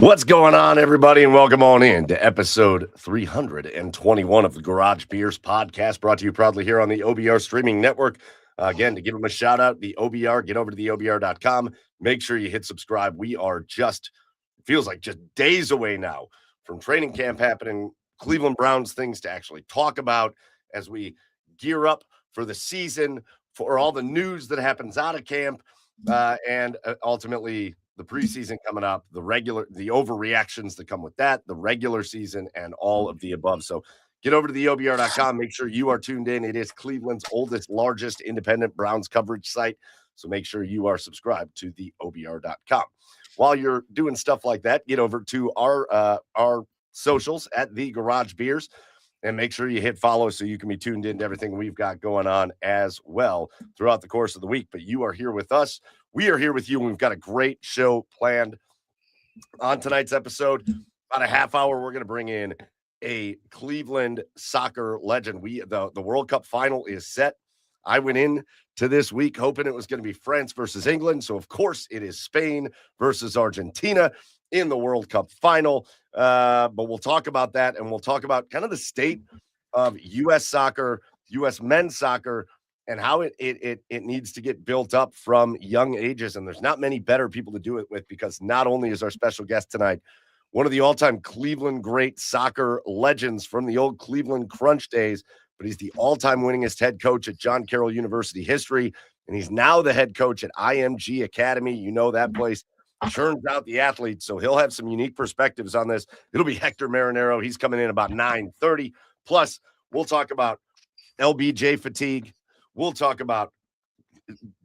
What's going on, everybody, and welcome on in to episode 321 of the Garage Beers podcast, brought to you proudly here on the OBR streaming network. Again, to give them a shout out, the OBR, get over to the OBR.com. Make sure you hit subscribe. We are just, feels like just days away now from training camp happening, Cleveland Browns things to actually talk about as we gear up for the season, for all the news that happens out of camp, and ultimately the preseason coming up, the overreactions that come with that, the regular season, and all of the above. So get over to the OBR.com. Make sure you are tuned in. It is Cleveland's oldest, largest independent Browns coverage site. So make sure you are subscribed to the OBR.com. While you're doing stuff like that, get over to our socials at the Garage Beers and make sure you hit follow so you can be tuned into everything we've got going on as well throughout the course of the week. But you are here with us. We are here with you, and we've got a great show planned on tonight's episode. About a half hour, we're going to bring in a Cleveland soccer legend. The World Cup final is set. I went in to this week hoping it was going to be France versus England. So, of course, it is Spain versus Argentina in the World Cup final. But we'll talk about that, and we'll talk about kind of the state of U.S. soccer, U.S. men's soccer, and how it needs to get built up from young ages. And there's not many better people to do it with, because not only is our special guest tonight one of the all-time Cleveland great soccer legends from the old Cleveland Crunch days, but he's the all-time winningest head coach at John Carroll University history, and he's now the head coach at IMG Academy. You know that place churns out the athletes, so he'll have some unique perspectives on this. It'll be Hector Marinaro. He's coming in about 9:30. Plus, we'll talk about LBJ fatigue. We'll talk about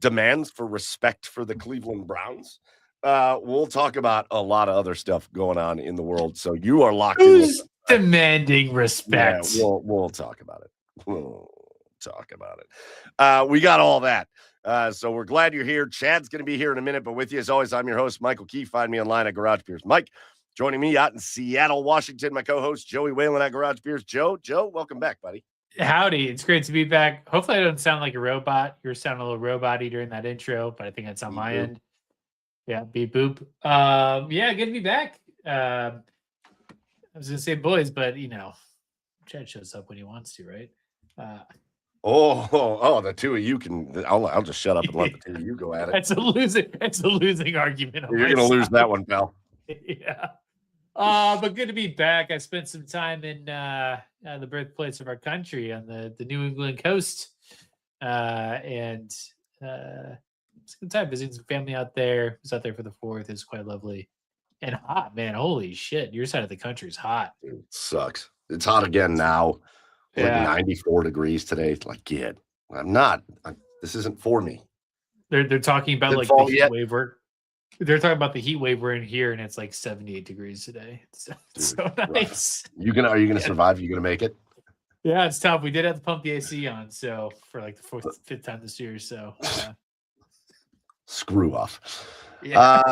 demands for respect for the Cleveland Browns. We'll talk about a lot of other stuff going on in the world. So you are locked in. Who's demanding respect? Yeah, we'll talk about it. We'll talk about it. We got all that. So we're glad you're here. Chad's going to be here in a minute, but with you as always, I'm your host, Michael Key. Find me online at Garage Beers. Mike, joining me out in Seattle, Washington, my co-host, Joey Whalen at Garage Beers. Joe, welcome back, buddy. Howdy, it's great to be back. Hopefully I don't sound like a robot. You were sounding a little robot-y during that intro, but I think that's on my end. Yeah, beep boop. Yeah, good to be back. I was gonna say boys, but Chad shows up when he wants to, right? The two of you can. I'll just shut up and let the two of you go at it. It's a losing argument. You're gonna lose that one, pal. Yeah. But good to be back. I spent some time in the birthplace of our country on the New England coast, and it's a good time visiting some family out there. I was out there for the 4th. It's quite lovely and hot, man. Holy shit, your side of the country is hot. It sucks. It's hot again now. Like 94 degrees today. It's like, this isn't for me. They're talking about like the heat wave They're talking about the heat wave we're in here, and it's like 78 degrees today. It's so nice. Are you gonna survive? Are you gonna make it? Yeah, it's tough. We did have to pump the AC on, so for like the fifth time this year. So Screw off. yeah.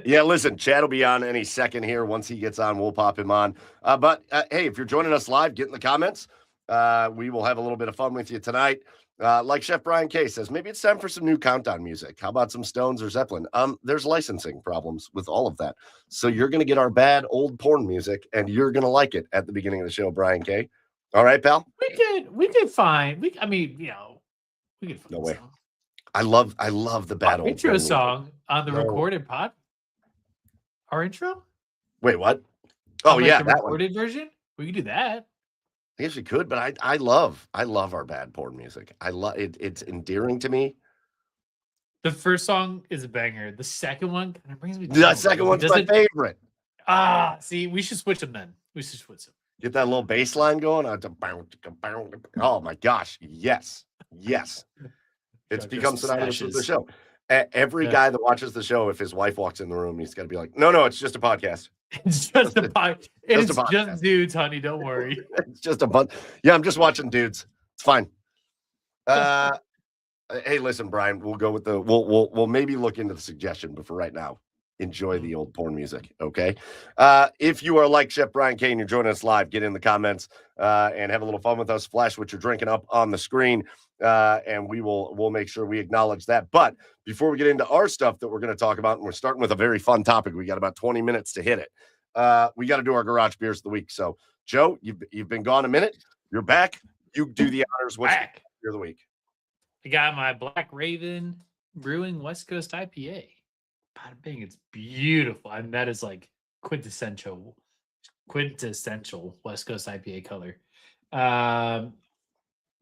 Yeah, listen, Chad will be on any second here. Once he gets on, we'll pop him on. But hey, if you're joining us live, get in the comments. We will have a little bit of fun with you tonight. Like Chef Brian K says, maybe it's time for some new countdown music. How about some Stones or Zeppelin? There's licensing problems with all of that. So you're going to get our bad old porn music, and you're going to like it at the beginning of the show, Brian K. All right, pal? We could find, I mean, we could find No way. I love the bad old intro song on the recorded pod. Our intro? Wait, what? Oh, yeah, the recorded version? We could do that. I guess we could, but I love our bad porn music. I love it. It's endearing to me. The first song is a banger. The second one kind of brings me. The second one's my favorite. See, we should switch them then. We should switch them. Get that little bass line going. Oh my gosh, yes. It's become synonymous with the show. Every guy that watches the show, if his wife walks in the room, he's got to be like, no, it's just a podcast. It's just a podcast. It's just dudes, honey. Don't worry. It's just a bunch. Yeah, I'm just watching dudes. It's fine. Hey, listen, Brian. We'll go with we'll maybe look into the suggestion, but for right now, enjoy the old porn music. Okay. If you are like Chef Brian K and you're joining us live, get in the comments and have a little fun with us. Flash what you're drinking up on the screen, and we'll make sure we acknowledge that. But before we get into our stuff that we're going to talk about, and we're starting with a very fun topic, we got about 20 minutes to hit it. We got to do our garage beers of the week. So, Joe, you've been gone a minute. You're back. You do the honors. What's your beer of the week? I got my Black Raven Brewing West Coast IPA. Bada bing, it's beautiful. I mean, that is like quintessential West Coast IPA color.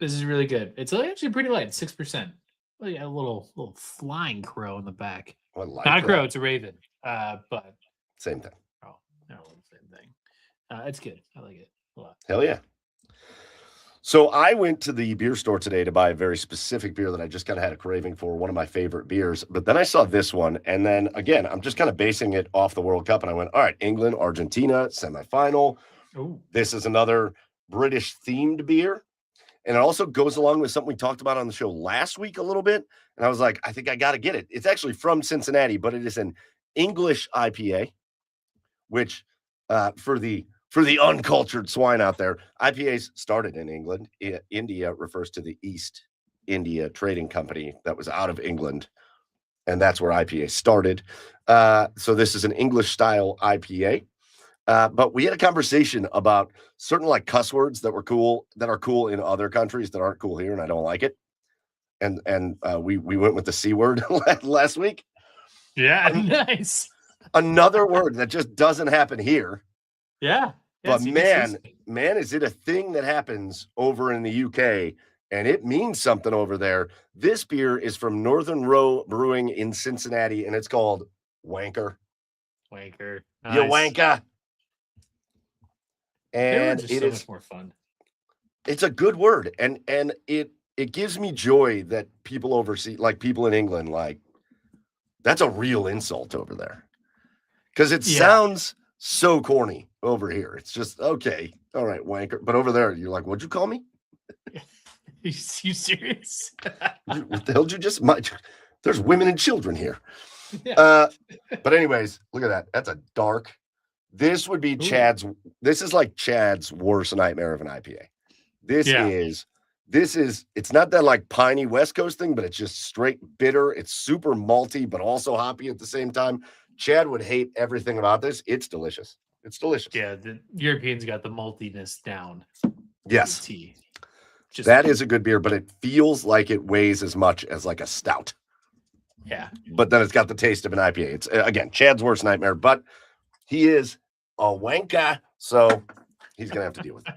This is really good. It's actually pretty light, 6%. Like a little flying crow in the back. Not a crow, it's a raven. But same thing. Oh, no, same thing. It's good. I like it a lot. Hell yeah. So I went to the beer store today to buy a very specific beer that I just kind of had a craving for, one of my favorite beers. But then I saw this one, and then again, I'm just kind of basing it off the World Cup, and I went, all right, England, Argentina, semifinal. Ooh. This is another British-themed beer. And it also goes along with something we talked about on the show last week a little bit. And I was like, I think I got to get it. It's actually from Cincinnati, but it is an English IPA, which for the uncultured swine out there, IPAs started in England. India refers to the East India Trading Company that was out of England, and that's where IPA started. So this is an English-style IPA. But we had a conversation about certain like cuss words that are cool in other countries that aren't cool here, and I don't like it. And we went with the C word last week. Yeah, nice. Another word that just doesn't happen here. Yeah. But man, is it a thing that happens over in the UK, and it means something over there. This beer is from Northern Row Brewing in Cincinnati, and it's called Wanker. Wanker. Nice. You wanker. And it is much more fun. It's a good word, and it gives me joy that people overseas, like people in England, like that's a real insult over there, because it sounds so corny over here. It's just okay, all right, wanker. But over there, you're like, what'd you call me? You serious? What the hell did you just? There's women and children here. Yeah. But anyways, look at that. That's a dark. This would be Chad's. This is like Chad's worst nightmare of an IPA. This is. It's not that like piney West Coast thing, but it's just straight bitter. It's super malty, but also hoppy at the same time. Chad would hate everything about this. It's delicious. It's delicious. Yeah, the Europeans got the maltiness down. Yes. That is a good beer, but it feels like it weighs as much as like a stout. Yeah. But then it's got the taste of an IPA. It's again Chad's worst nightmare, but he is a wanker, so he's gonna have to deal with it.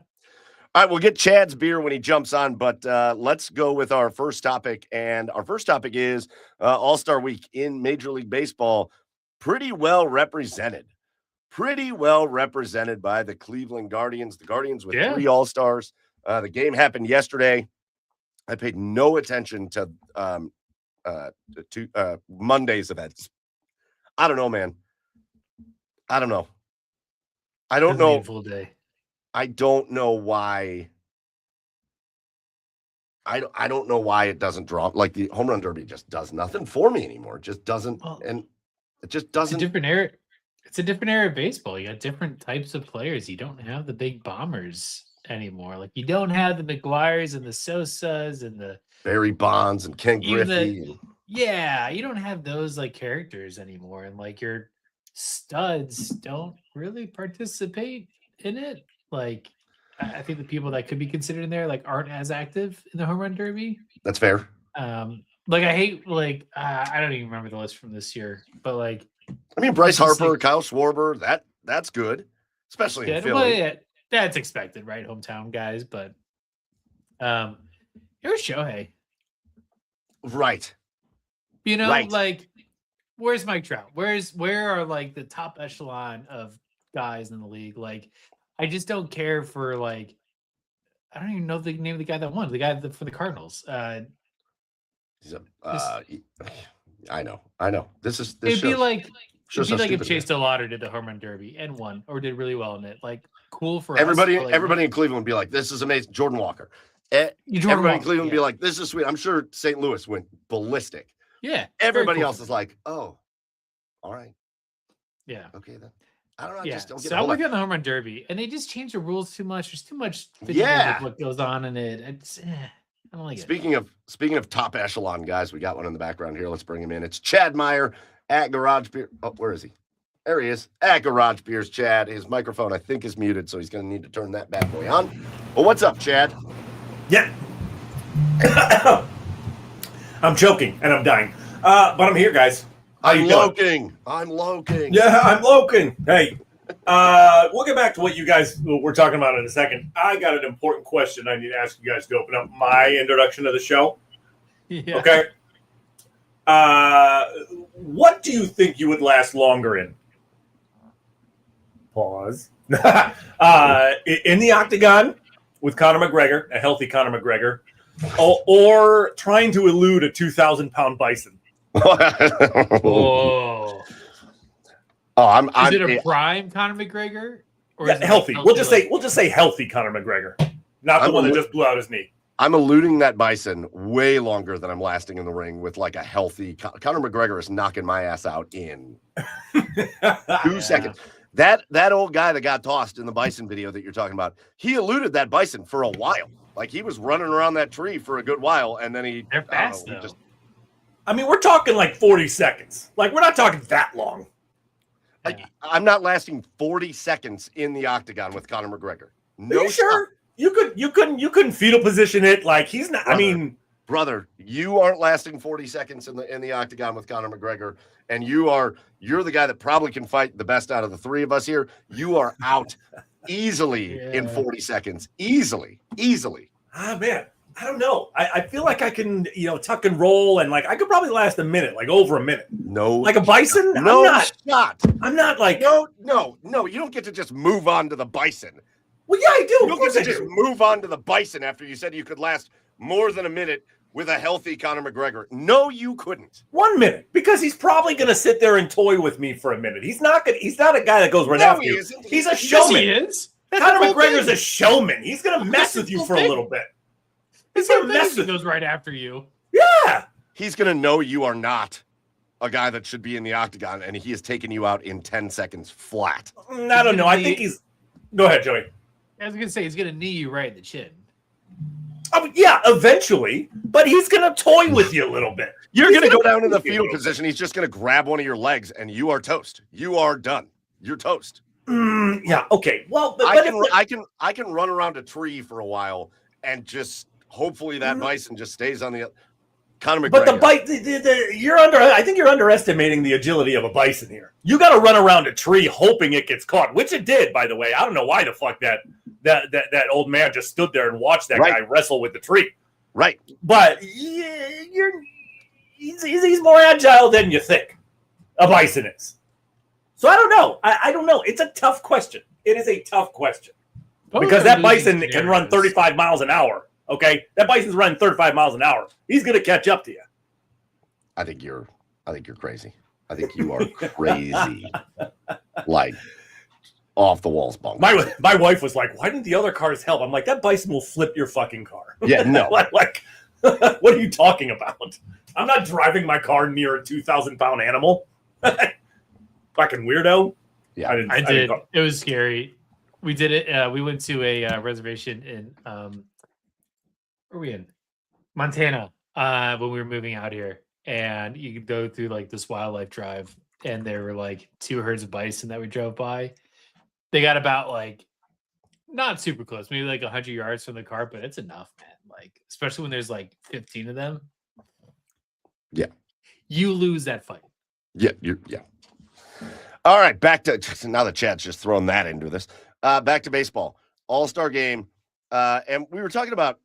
All right, we'll get Chad's beer when he jumps on, but let's go with our first topic. And our first topic is All-Star Week in Major League Baseball. Pretty well represented by the Cleveland Guardians. The Guardians with 3 All-Stars. The game happened yesterday. I paid no attention to Monday's events I don't know, man. I don't know. I don't Doesn't need know. a full day. I don't know why. I don't know why it doesn't draw. Like the home run derby just does nothing for me anymore. It just doesn't, Well, and it just It's a doesn't. different era. It's a different era of baseball. You got different types of players. You don't have the big bombers anymore. Like you don't have the McGuires and the Sosas and the Barry Bonds and Ken even Griffey. the yeah, you don't have those like characters anymore. And like your studs don't really participate in it. Like I think the people that could be considered in there like aren't as active in the home run derby. That's fair. Like I hate like I don't even remember the list from this year, but like I mean, Bryce it's just Harper, like Kyle Schwarber, that's good, especially in good. Philly. Well, yeah, that's expected, right? Hometown guys, but here's Shohei. Right. You know, Right. like where's Mike Trout? Where are like the top echelon of guys in the league? Like, I just don't care for like I don't even know the name of the guy that won. The guy for the Cardinals. He's a, I know. This It'd be shows, like shows it'd be how like if stupid it Chase is. DeLauder did the home run derby and won or did really well in it. Like cool for us, Everybody but, like, in Cleveland would be like, "This is amazing." Jordan Walker. Jordan Everybody Walker, in Cleveland would be yeah. like, "This is sweet." I'm sure St. Louis went ballistic. Yeah. Everybody cool else for is them. like, "Oh, all right, Yeah. okay then." I don't know. I Yeah, just don't get so the I'm whole with you on the home run derby, and they just changed the rules too much. There's too much fiddling Yeah. with what goes on in it. I don't like it. Speaking of top echelon guys, we got one in the background here. Let's bring him in. It's Chad Meyer at Garage Beer. Oh, where is he? There he is at Garage Beers. Chad, his microphone I think is muted, so he's going to need to turn that bad boy on. Well, what's up, Chad? Yeah. I'm choking and I'm dying, but I'm here, guys. How you doing? I'm loking. Yeah, I'm loking. Hey, we'll get back to what you guys were talking about in a second. I got an important question I need to ask you guys to open up my introduction to the show. Yeah. Okay. What do you think you would last longer in? Pause. In the octagon with Conor McGregor, a healthy Conor McGregor, or trying to elude a 2,000-pound bison? Whoa. Oh, Is it a prime Conor McGregor? Or Yeah, is it healthy. like We'll just say healthy Conor McGregor, not the one that just blew out his knee. I'm eluding that bison way longer than I'm lasting in the ring with like a healthy Conor McGregor is knocking my ass out in 2 seconds. That old guy that got tossed in the bison video that you're talking about, he eluded that bison for a while. Like he was running around that tree for a good while, and then They're fast though. I mean, we're talking like 40 seconds. Like we're not talking that long. I'm not lasting 40 seconds in the octagon with Conor McGregor. No, Are you sure? You couldn't fetal position it like he's not. Brother, I mean, brother, you aren't lasting 40 seconds in the octagon with Conor McGregor, and you're the guy that probably can fight the best out of the three of us here. You are out easily in 40 seconds. Easily. Ah, man, I don't know. I feel like I can, tuck and roll, and like I could probably last a minute, like over a minute. No, like a bison. No shot. I'm not like no. You don't get to just move on to the bison. Well, yeah, I do. You don't get to just move on to the bison after you said you could last more than a minute with a healthy Conor McGregor. No, you couldn't. 1 minute, because he's probably going to sit there and toy with me for a minute. He's not a guy that goes right after you. He's a showman. Yes, he is. Conor McGregor's a showman. He's going to mess with you for a little bit. He's going to mess with you. Goes right after you. Yeah. He's going to know you are not a guy that should be in the octagon, and he has taken you out in 10 seconds flat. I don't know. I think he's... Go ahead, Joey. I was going to say, he's going to knee you right in the chin. Yeah, eventually, but he's going to toy with you a little bit. You're going to go down in the fetal position. He's just going to grab one of your legs, and you are toast. You are done. You're toast. Yeah. Okay. Well, I can run around a tree for a while and just hopefully that bison just stays on the Conor McGregor. But I think you're underestimating the agility of a bison here. You got to run around a tree hoping it gets caught, which it did, by the way. I don't know why the fuck that old man just stood there and watched that guy wrestle with the tree. Right. But he's more agile than you think. A bison is. So I don't know. I don't know. It's a tough question. It is a tough question. Because that bison can run 35 miles an hour. Okay? That bison's running 35 miles an hour. He's going to catch up to you. I think you're crazy. I think you are crazy. Like, off the walls bunk. My wife was like, "Why didn't the other cars help?" I'm like, "That bison will flip your fucking car." Yeah, no. like, what are you talking about? I'm not driving my car near a 2,000-pound animal. Fucking weirdo. Yeah, I did. It was scary. We did it. We went to a reservation in where are we in? Montana. When we were moving out here, and you could go through like this wildlife drive, and there were like 2 herds of bison that we drove by. They got about like not super close, maybe like 100 yards from the car, but it's enough, man. Like, especially when there's like 15 of them. Yeah. You lose that fight. Yeah. All right. Back to now the chat's just throwing that into this. Back to baseball. All-Star game. And we were talking about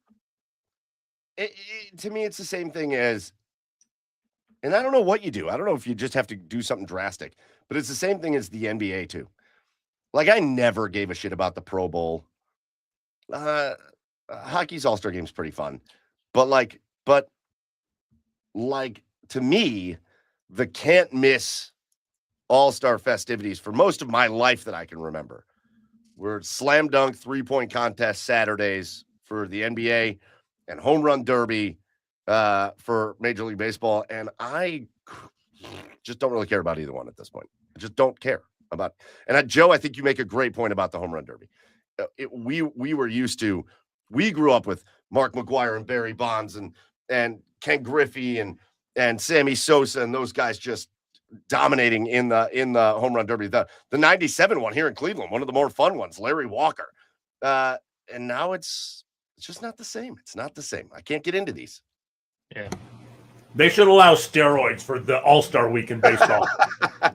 to me, it's the same thing as, and I don't know what you do. I don't know if you just have to do something drastic, but it's the same thing as the NBA too. Like, I never gave a shit about the Pro Bowl. Hockey's All-Star Game is pretty fun. But to me, the can't miss All-Star festivities for most of my life that I can remember were slam dunk 3-point contest Saturdays for the NBA and home run derby for Major League Baseball. And I just don't really care about either one at this point. I just don't care about. And Joe, I think you make a great point about the home run derby. We were used to. We grew up with Mark McGwire and Barry Bonds and Ken Griffey and Sammy Sosa and those guys just dominating in the home run derby. The 97 one here in Cleveland, one of the more fun ones, Larry Walker. And now it's just not the same. It's not the same. I can't get into these. Yeah. They should allow steroids for the All-Star week in baseball.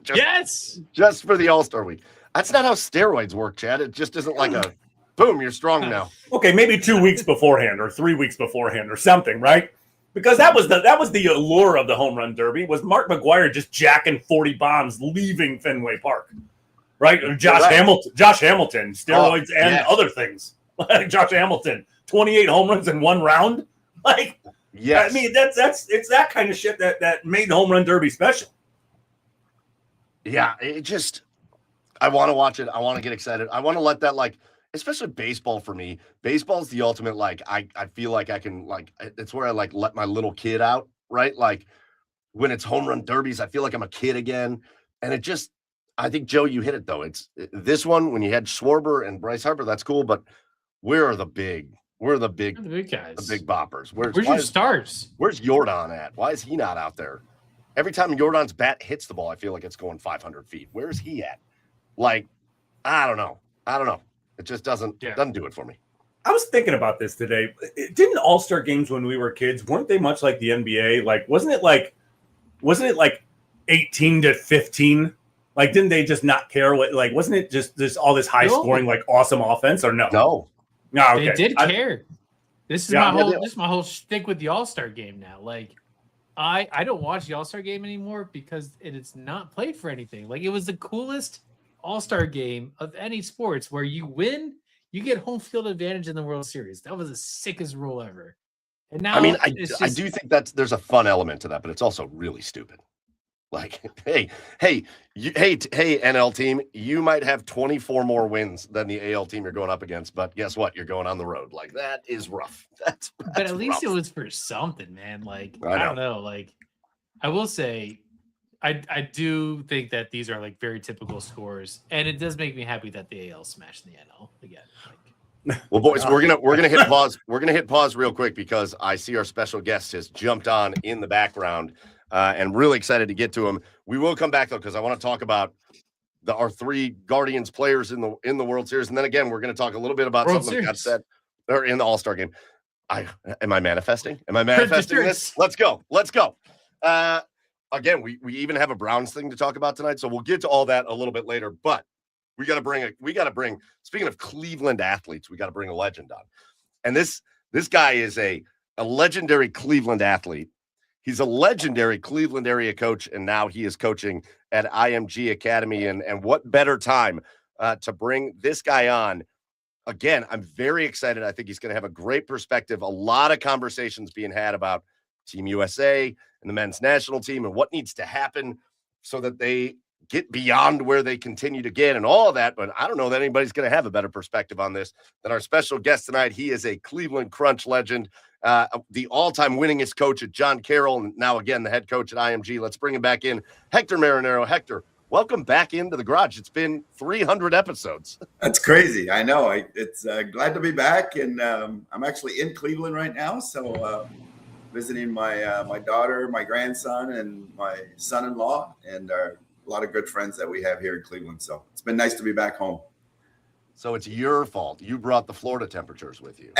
Just for the All-Star week. That's not how steroids work, Chad. It just isn't like a boom, you're strong now. Okay, maybe 2 weeks beforehand or 3 weeks beforehand or something, right? Because that was the allure of the home run derby, was Mark McGwire just jacking 40 bombs leaving Fenway Park. Right? Or Josh Hamilton, steroids other things. Like Josh Hamilton, 28 home runs in one round. Like, yes. I mean, it's that kind of shit that made the home run derby special. Yeah, I want to watch it. I want to get excited. I want to let that, like, especially baseball for me. Baseball's the ultimate, like, I feel like I can, like, it's where I, like, let my little kid out, right? Like, when it's home run derbies, I feel like I'm a kid again. And I think, Joe, you hit it, though. It's this one, when you had Schwarber and Bryce Harper, that's cool, but we're the big guys. The big boppers. Where's your stars? Where's Jordan at? Why is he not out there? Every time Jordan's bat hits the ball, I feel like it's going 500 feet. Where is he at? Like, I don't know. It just doesn't do it for me. I was thinking about this today. Didn't All-Star games when we were kids, weren't they much like the NBA? Like, wasn't it like 18 to 15? Like, didn't they just not care what, like, wasn't it just all this high scoring, like awesome offense, or no? No, okay. They did care. This is my whole shtick with the All-Star game now. Like, I don't watch the All-Star game anymore because it's not played for anything. Like, it was the coolest All-Star game of any sports where you win, you get home field advantage in the World Series. That was the sickest rule ever. And now, I mean, I do think there's a fun element to that, but it's also really stupid. Like, hey, NL team, you might have 24 more wins than the AL team you're going up against, but guess what? You're going on the road. Like, that is rough. But at least it was for something, man. Like, I don't know. Like, I will say, I do think that these are like very typical scores, and it does make me happy that the AL smashed the NL again. Well, boys, we're gonna hit pause. We're gonna hit pause real quick because I see our special guest has jumped on in the background, and really excited to get to him. We will come back though because I want to talk about our 3 Guardians players in the World Series, and then again we're going to talk a little bit about something that got said or in the All-Star game. Am I manifesting? This? Let's go. Again, we even have a Browns thing to talk about tonight, so we'll get to all that a little bit later. But we got to bring. Speaking of Cleveland athletes, we got to bring a legend on, and this guy is a legendary Cleveland athlete. He's a legendary Cleveland area coach, and now he is coaching at IMG Academy. And what better time to bring this guy on? Again, I'm very excited. I think he's going to have a great perspective. A lot of conversations being had about Team USA and the men's national team and what needs to happen so that they get beyond where they continue to get and all of that. But I don't know that anybody's going to have a better perspective on this than our special guest tonight. He is a Cleveland Crunch legend, the all-time winningest coach at John Carroll, and now again the head coach at IMG. Let's bring him back in. Hector Marinaro. Hector, welcome back into the garage. It's been 300 episodes. That's crazy. I know. It's glad to be back, and I'm actually in Cleveland right now. So visiting my daughter, my grandson, and my son-in-law, and a lot of good friends that we have here in Cleveland. So it's been nice to be back home. So it's your fault. You brought the Florida temperatures with you.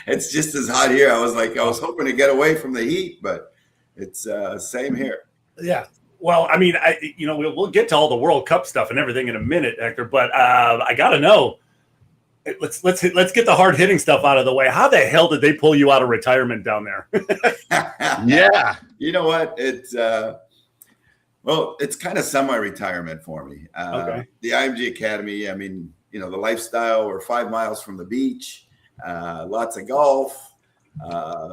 It's just as hot here. I was hoping to get away from the heat, but it's same here. Yeah. Well, I mean, we'll get to all the World Cup stuff and everything in a minute, Hector. But I got to know. Let's get the hard hitting stuff out of the way. How the hell did they pull you out of retirement down there? Yeah. You know what? It's kind of semi-retirement for me. Okay. The IMG Academy, I mean, the lifestyle, we're 5 miles from the beach, lots of golf,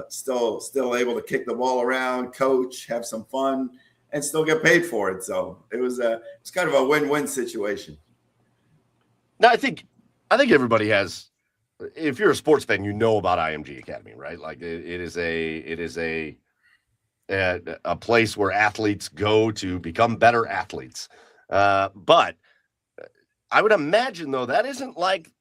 still able to kick the ball around, coach, have some fun, and still get paid for it. So it's kind of a win-win situation. Now, I think everybody has, if you're a sports fan, you know about IMG Academy, right? Like it is a place where athletes go to become better athletes. But I would imagine, though, that isn't like,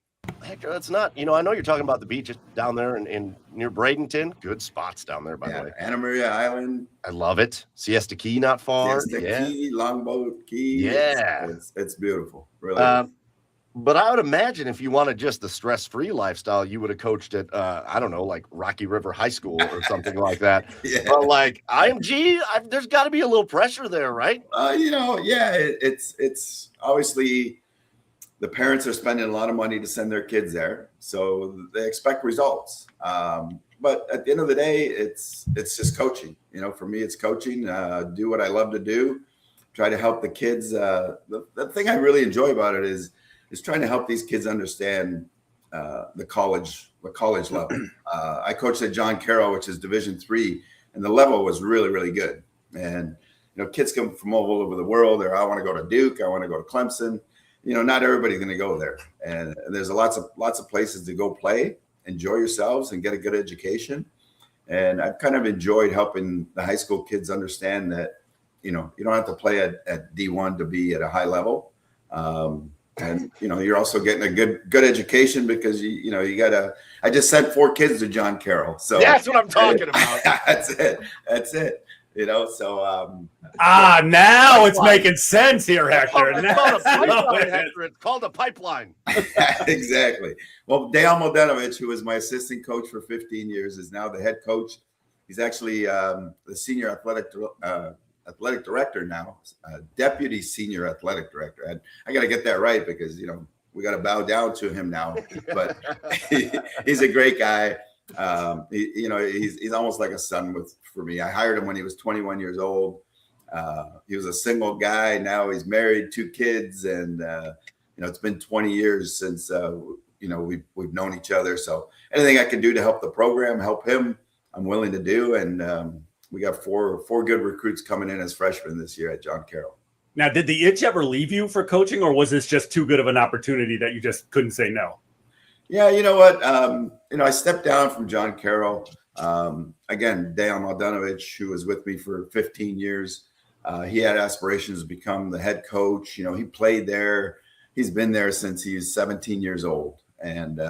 Hector, that's not, I know you're talking about the beaches down there in near Bradenton. Good spots down there, by the way. Anna Maria Island. I love it. Siesta Key, not far. Key, Longboat Key. Yeah. It's beautiful. Really. But I would imagine if you wanted just the stress-free lifestyle, you would have coached at, I don't know, like Rocky River High School or something like that. Yeah. But like IMG, there's got to be a little pressure there, right? It's obviously the parents are spending a lot of money to send their kids there, so they expect results. But at the end of the day, it's just coaching. For me, it's coaching. Do what I love to do. Try to help the kids. The thing I really enjoy about it is trying to help these kids understand the college level. I coached at John Carroll, which is Division III, and the level was really, really good. And kids come from all over the world. I want to go to Duke. I want to go to Clemson. Not everybody's going to go there, and there's lots of places to go play, enjoy yourselves, and get a good education. And I've kind of enjoyed helping the high school kids understand that you don't have to play at D1 to be at a high level. And you're also getting a good education because you gotta. I just sent 4 kids to John Carroll, so that's what I'm talking about. That's it. So now it's making sense here, Hector. It's called a pipeline. Exactly. Well, Dale Mladenovich, who was my assistant coach for 15 years, is now the head coach. He's actually the senior athletic director now, deputy senior athletic director. I got to get that right because we got to bow down to him now. But he's a great guy. He's almost like a son for me. I hired him when he was 21 years old. He was a single guy. Now he's married, 2 kids, and it's been 20 years since we've known each other. So anything I can do to help the program, help him, I'm willing to do. And we got four good recruits coming in as freshmen this year at John Carroll. Now, did the itch ever leave you for coaching, or was this just too good of an opportunity that you just couldn't say no? Yeah, you know what? I stepped down from John Carroll. Again, Dale Mladenovich, who was with me for 15 years, he had aspirations to become the head coach. He played there. He's been there since he was 17 years old. And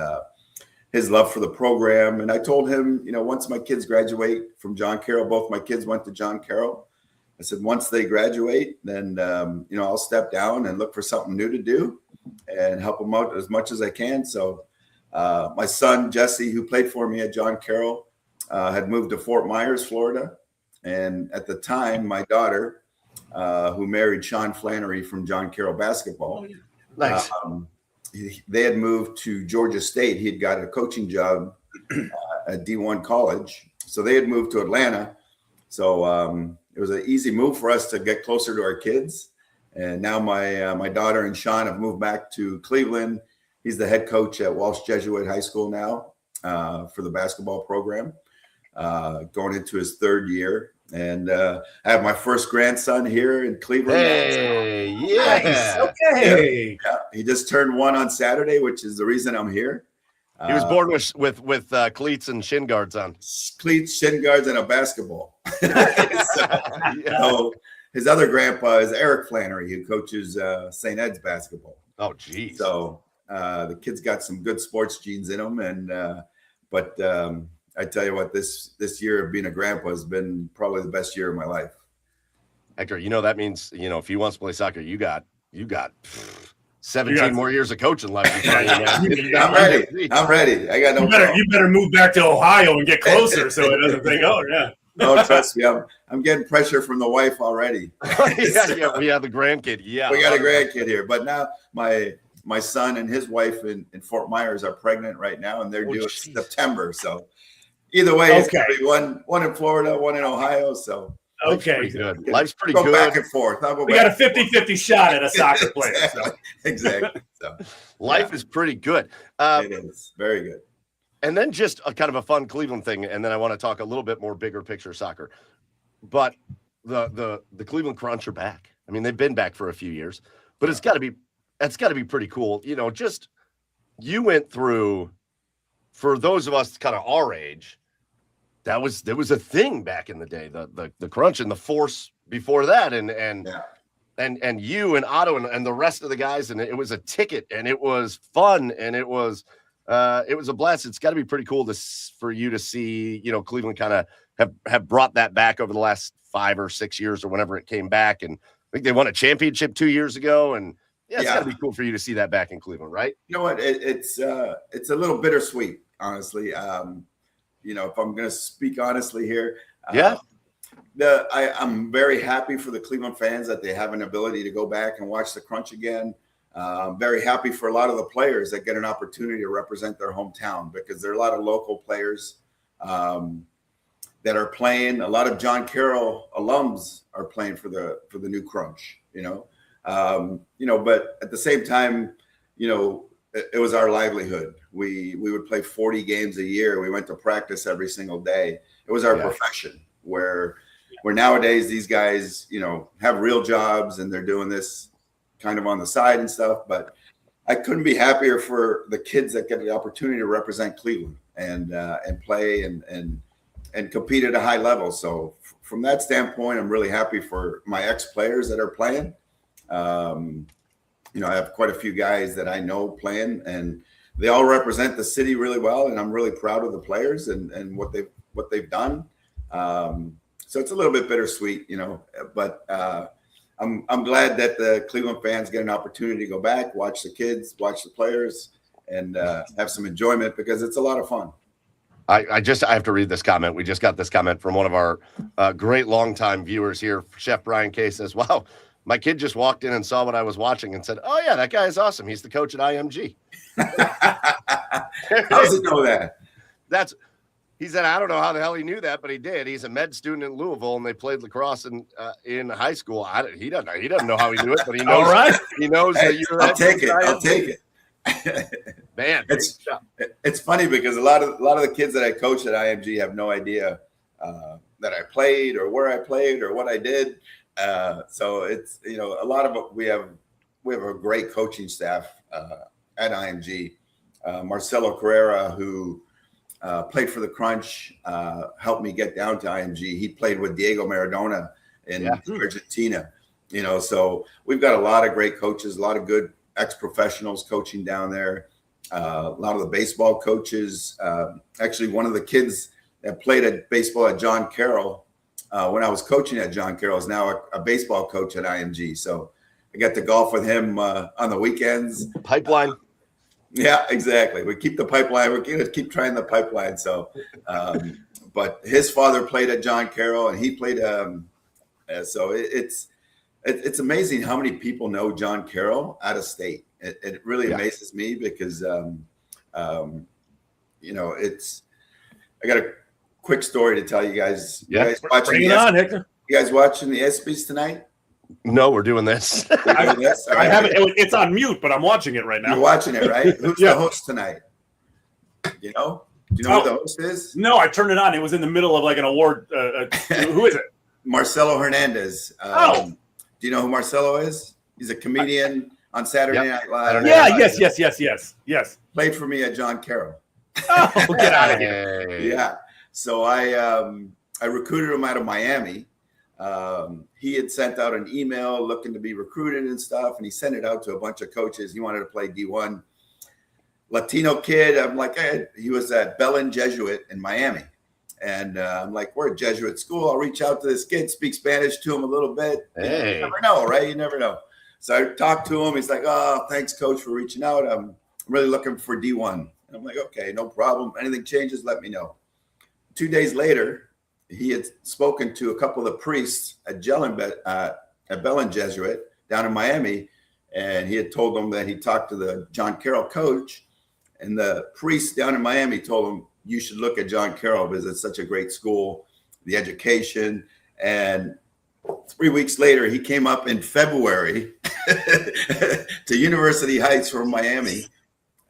his love for the program. And I told him, once my kids graduate from John Carroll, both my kids went to John Carroll. I said, once they graduate, then, I'll step down and look for something new to do and help them out as much as I can. So my son, Jesse, who played for me at John Carroll, had moved to Fort Myers, Florida. And at the time, my daughter, who married Sean Flannery from John Carroll basketball, Nice. They had moved to Georgia State. He had got a coaching job at D1 college. So they had moved to Atlanta. So it was an easy move for us to get closer to our kids. And now my daughter and Sean have moved back to Cleveland. He's the head coach at Walsh Jesuit High School now for the basketball program. going into his 3rd year. And I have my first grandson here in Cleveland. Hey, Nice. yeah. Okay. Yeah, he just turned 1 on Saturday, which is the reason I'm here. He was born with cleats and shin guards on. Cleats, shin guards, and a basketball. So his other grandpa is Eric Flannery, who coaches St. Ed's basketball. Oh, geez. So the kid's got some good sports genes in him, and but I tell you what, this year of being a grandpa has been probably the best year of my life. Hector, that means if he wants to play soccer, you got 17 more years of coaching left. I'm ready. I got no. You better move back to Ohio and get closer so it doesn't think. Oh yeah. No, trust me. I'm getting pressure from the wife already. Yeah, we have the grandkid. Yeah, we got a grandkid here, but now my son and his wife in Fort Myers are pregnant right now, and they're due September. So either way, it's gonna be one in Florida, one in Ohio. So okay, good. Life's pretty go good. Back and forth. We got a 50-50 shot at a soccer player. Exactly. So life is pretty good. It is very good. And then just a kind of a fun Cleveland thing, and then I want to talk a little bit more bigger picture soccer. But the Cleveland Crunch are back. I mean, they've been back for a few years, but it's got to be pretty cool. Just you went through, for those of us kind of our age, there was a thing back in the day, the Crunch and the Force before that, and you and Otto and the rest of the guys, and it was a ticket, and it was fun, and it was a blast. It's got to be pretty cool for you to see, Cleveland kind of have brought that back over the last 5 or 6 years or whenever it came back. And I think they won a championship 2 years ago. And it's got to be cool for you to see that back in Cleveland, right? You know what? It's a little bittersweet, honestly. If I'm going to speak honestly here, I'm very happy for the Cleveland fans that they have an ability to go back and watch the Crunch again. I'm very happy for a lot of the players that get an opportunity to represent their hometown, because there are a lot of local players that are playing. A lot of John Carroll alums are playing for the new Crunch. But at the same time, it was our livelihood. We would play 40 games a year. We went to practice every single day. It was our profession. Where nowadays these guys, have real jobs and they're doing this kind of on the side and stuff. But I couldn't be happier for the kids that get the opportunity to represent Cleveland and play and compete at a high level. So from that standpoint, I'm really happy for my ex-players that are playing. I have quite a few guys that I know playing, and they all represent the city really well. And I'm really proud of the players and what they've done. So it's a little bit bittersweet, but I'm glad that the Cleveland fans get an opportunity to go back, watch the kids, watch the players, and have some enjoyment, because it's a lot of fun. I have to read this comment. We just got this comment from one of our great longtime viewers here. Chef Brian K says, "Wow, my kid just walked in and saw what I was watching and said, 'Oh yeah, that guy is awesome. He's the coach at IMG.'" How does he know that? He said, "I don't know how the hell he knew that, but he did. He's a med student in Louisville, and they played lacrosse in high school. He doesn't know how he knew it, but he knows. All right. He knows that you're. I'll take it. Man, it's funny because a lot of the kids that I coach at IMG have no idea that I played or where I played or what I did. So it's a lot of it. We have a great coaching staff at IMG. Marcelo Carrera, who played for the Crunch, helped me get down to IMG. He played with Diego Maradona in Argentina. So we've got a lot of great coaches, a lot of good ex-professionals coaching down there. A lot of the baseball coaches. Actually, one of the kids that played at baseball at John Carroll when I was coaching at John Carroll is now a baseball coach at IMG. So I got to golf with him on the weekends. Pipeline. Yeah, exactly. We keep the pipeline. We're going to keep trying the pipeline. So, but his father played at John Carroll, and he played. So it's amazing how many people know John Carroll out of state. It really amazes me because, it's. I got a quick story to tell you guys. Yeah, you guys watching bring it on, Hector. You guys watching the ESPYs tonight? No, we're doing this. I haven't. It's on mute, but I'm watching it right now. You're watching it, right? Who's the host tonight? Do you know who the host is? No, I turned it on. It was in the middle of like an award. Who is it? Marcelo Hernandez. Do you know who Marcelo is? He's a comedian on Saturday Night Live. Yes. Played for me at John Carroll. Oh, get out of here. Yeah. So I recruited him out of Miami. He had sent out an email looking to be recruited and stuff, and he sent it out to a bunch of coaches. He wanted to play D1. Latino kid. I'm like, hey, he was at Belen Jesuit in Miami. And I'm like, we're a Jesuit school. I'll reach out to this kid, speak Spanish to him a little bit. Hey. You never know, right? You never know. So I talked to him. He's like, oh, thanks, coach, for reaching out. I'm really looking for D1. And I'm like, okay, no problem. Anything changes, let me know. 2 days later, he had spoken to a couple of the priests at Belen Jesuit down in Miami. And he had told them that he talked to the John Carroll coach. And the priest down in Miami told him, you should look at John Carroll because it's such a great school, the education. And 3 weeks later, he came up in February to University Heights from Miami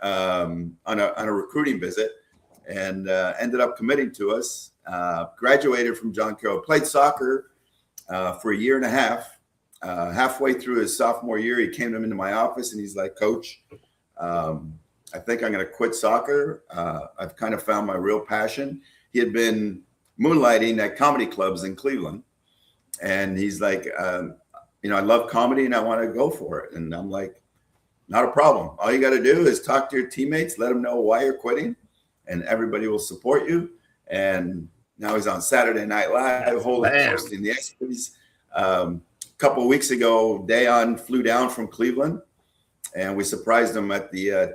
on a recruiting visit and ended up committing to us. Graduated from John Carroll, played soccer for a year and a half. Halfway through his sophomore year, he came into my office and he's like, Coach, I think I'm going to quit soccer. I've kind of found my real passion. He had been moonlighting at comedy clubs in Cleveland. And he's like, I love comedy and I want to go for it. And I'm like, not a problem. All you got to do is talk to your teammates, let them know why you're quitting, and everybody will support you. And now he's on Saturday Night Live, hosting the ESPYs. A couple of weeks ago, Dayon flew down from Cleveland. And we surprised him at the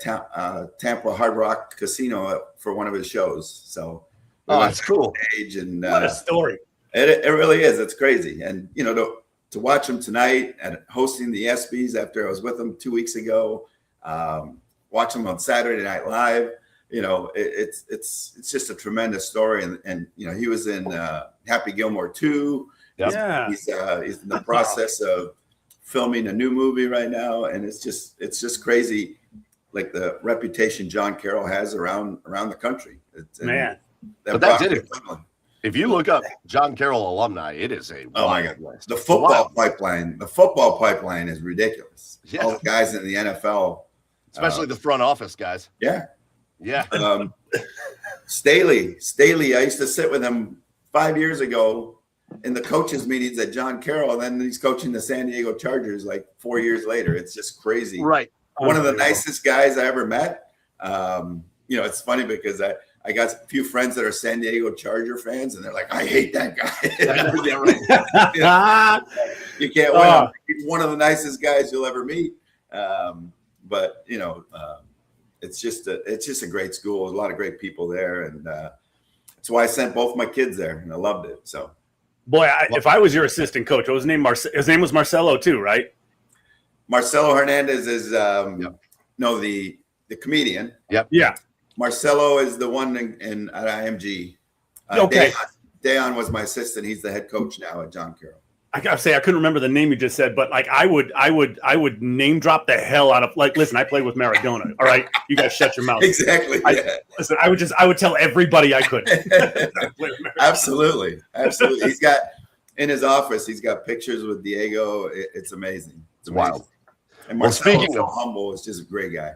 Tampa Hard Rock Casino for one of his shows. So, that's cool. And what a story! It really is. It's crazy. And to watch him tonight and hosting the ESPYs after I was with him 2 weeks ago, watch him on Saturday Night Live. It's just a tremendous story. And he was in Happy Gilmore 2. Yep. Yeah, he's in the process of filming a new movie right now, and it's just crazy, like the reputation John Carroll has around the country. Man, but that's it. If you look up John Carroll alumni, it is a wild list. The football pipeline is ridiculous. Yeah. All the guys in the NFL, especially the front office guys. Yeah. Staley, I used to sit with him 5 years ago in the coaches meetings at John Carroll, and then he's coaching the San Diego Chargers like 4 years later. It's just crazy. Right. One of the nicest guys I ever met. It's funny because I got a few friends that are San Diego Charger fans, and they're like, I hate that guy. You can't win him. He's one of the nicest guys you'll ever meet. It's just a great school. There's a lot of great people there, and that's why I sent both my kids there, and I loved it. So. Boy, if I was your assistant coach, his name was Marcelo too, right? Marcelo Hernandez is the comedian. Yep. Yeah. Marcelo is the one in at IMG. Okay. Dayon was my assistant. He's the head coach now at John Carroll. I gotta say, I couldn't remember the name you just said, but like I would name drop the hell out of, like, listen, I played with Maradona. All right, you guys shut your mouth. Exactly. Listen, I would tell everybody I could. Absolutely. He's got in his office. He's got pictures with Diego. It's amazing. It's wild. And Marcelo's so humble. It's just a great guy.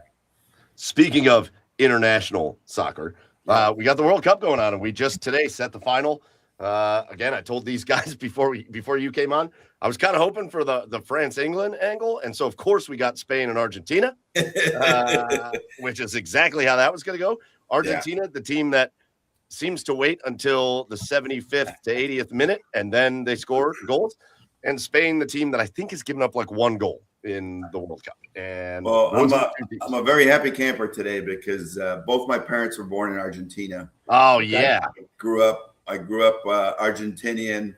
Speaking of international soccer, we got the World Cup going on, and we just today set the final. Again, I told these guys before you came on, I was kind of hoping for the France-England angle. And so, of course, we got Spain and Argentina, which is exactly how that was going to go. Argentina, the team that seems to wait until the 75th to 80th minute, and then they score goals. And Spain, the team that I think has given up like one goal in the World Cup. And I'm a very happy camper today because both my parents were born in Argentina. Oh, yeah. I grew up Argentinian.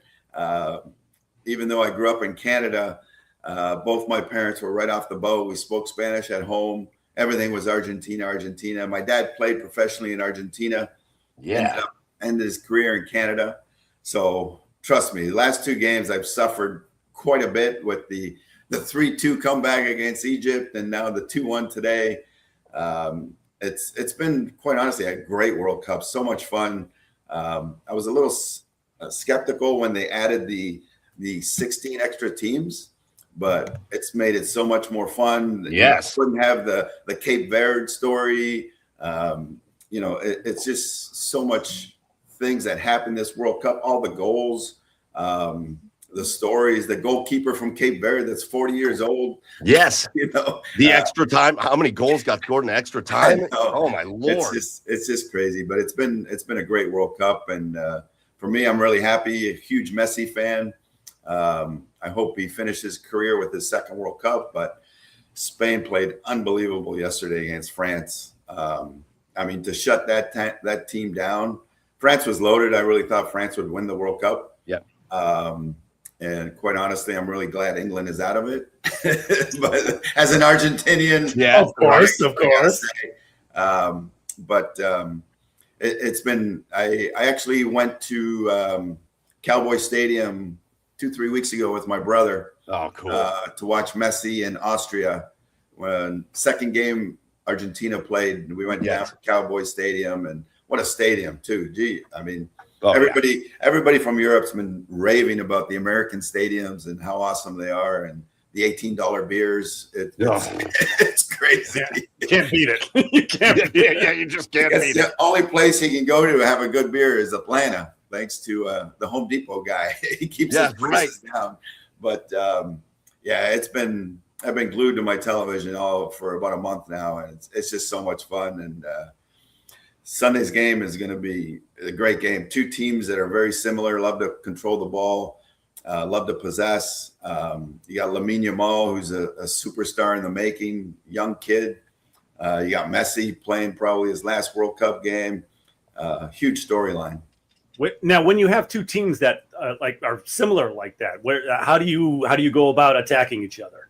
Even though I grew up in Canada, both my parents were right off the boat. We spoke Spanish at home. Everything was Argentina. My dad played professionally in Argentina. Yeah. Ended his career in Canada. So trust me, the last two games I've suffered quite a bit with the 3-2 comeback against Egypt and now the 2-1 today. it's been, quite honestly, a great World Cup. So much fun. I was a little skeptical when they added the 16 extra teams, but it's made it so much more fun. Yes. You couldn't have the Cape Verde story. It's just so much things that happened this World Cup, all the goals, the stories, the goalkeeper from Cape Verde that's 40 years old. Yes. The extra time. How many goals got scored in extra time? Oh my Lord. It's just crazy, but it's been a great World Cup. And for me, I'm really happy, a huge Messi fan. I hope he finished his career with his second World Cup, but Spain played unbelievable yesterday against France. To shut that team down, France was loaded. I really thought France would win the World Cup. Yeah. And quite honestly, I'm really glad England is out of it. But as an Argentinian, yeah, of course. It's been. I actually went to Cowboy Stadium 2-3 weeks ago with my brother. Oh, cool. To watch Messi in Austria. When second game Argentina played, we went down to Cowboy Stadium, and what a stadium too. Gee, everybody from Europe's been raving about the American stadiums and how awesome they are, and the $18 beers. It's crazy. Yeah. You can't beat it. You can't. You just can't beat it. The only place he can go to have a good beer is Atlanta, thanks to the Home Depot guy. He keeps his prices down. But I've been glued to my television for about a month now, and it's just so much fun. And Sunday's game is going to be a great game. Two teams that are very similar, love to control the ball, love to possess. You got Lamine Yamal, who's a superstar in the making, young kid. You got Messi playing probably his last World Cup game. Huge storyline. Now, when you have two teams that are similar like that, how do you go about attacking each other?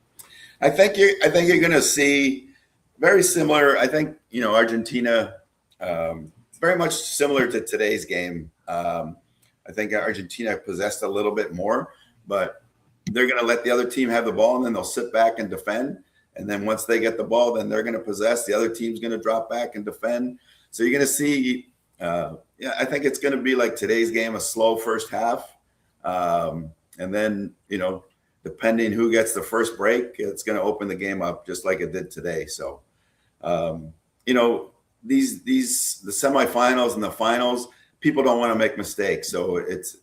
I think you're going to see very similar. I think Argentina, very much similar to today's game. I think Argentina possessed a little bit more, but they're going to let the other team have the ball, and then they'll sit back and defend. And then once they get the ball, then they're going to possess. The other team's going to drop back and defend. So you're going to see. I think it's going to be like today's game, a slow first half, and then depending who gets the first break, it's going to open the game up just like it did today. So, the semifinals and the finals, people don't want to make mistakes. So it's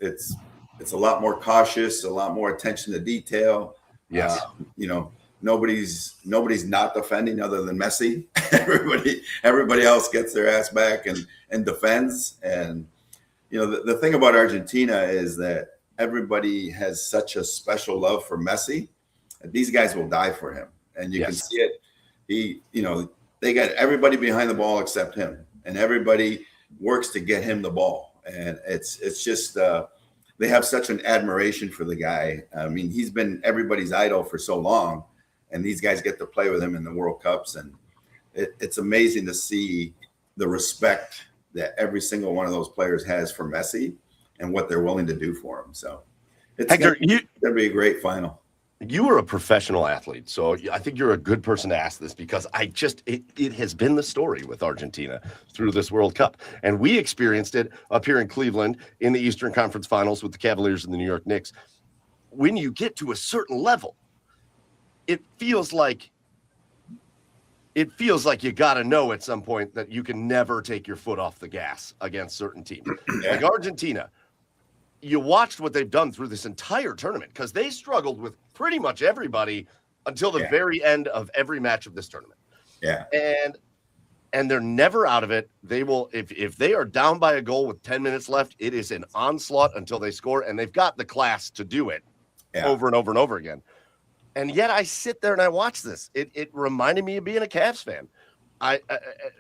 a lot more cautious, a lot more attention to detail. Yes. Nobody's not defending other than Messi. Everybody else gets their ass back and defends. And the thing about Argentina is that everybody has such a special love for Messi. These guys will die for him, and you can see it. They got everybody behind the ball except him, and everybody works to get him the ball. And it's just they have such an admiration for the guy. I mean, he's been everybody's idol for so long, and these guys get to play with him in the World Cups, and it's amazing to see the respect that every single one of those players has for Messi and what they're willing to do for him. So it's Hector, going to be a great final. You are a professional athlete, so I think you're a good person to ask this, because it has been the story with Argentina through this World Cup. And we experienced it up here in Cleveland in the Eastern Conference Finals with the Cavaliers and the New York Knicks. When you get to a certain level, it feels like you got to know at some point that you can never take your foot off the gas against certain teams. Like Argentina, you watched what they've done through this entire tournament, because they struggled with pretty much everybody until the very end of every match of this tournament. Yeah. And they're never out of it. They will, if they are down by a goal with 10 minutes left, it is an onslaught until they score, and they've got the class to do it over and over and over again. And yet I sit there and I watch this. It reminded me of being a Cavs fan.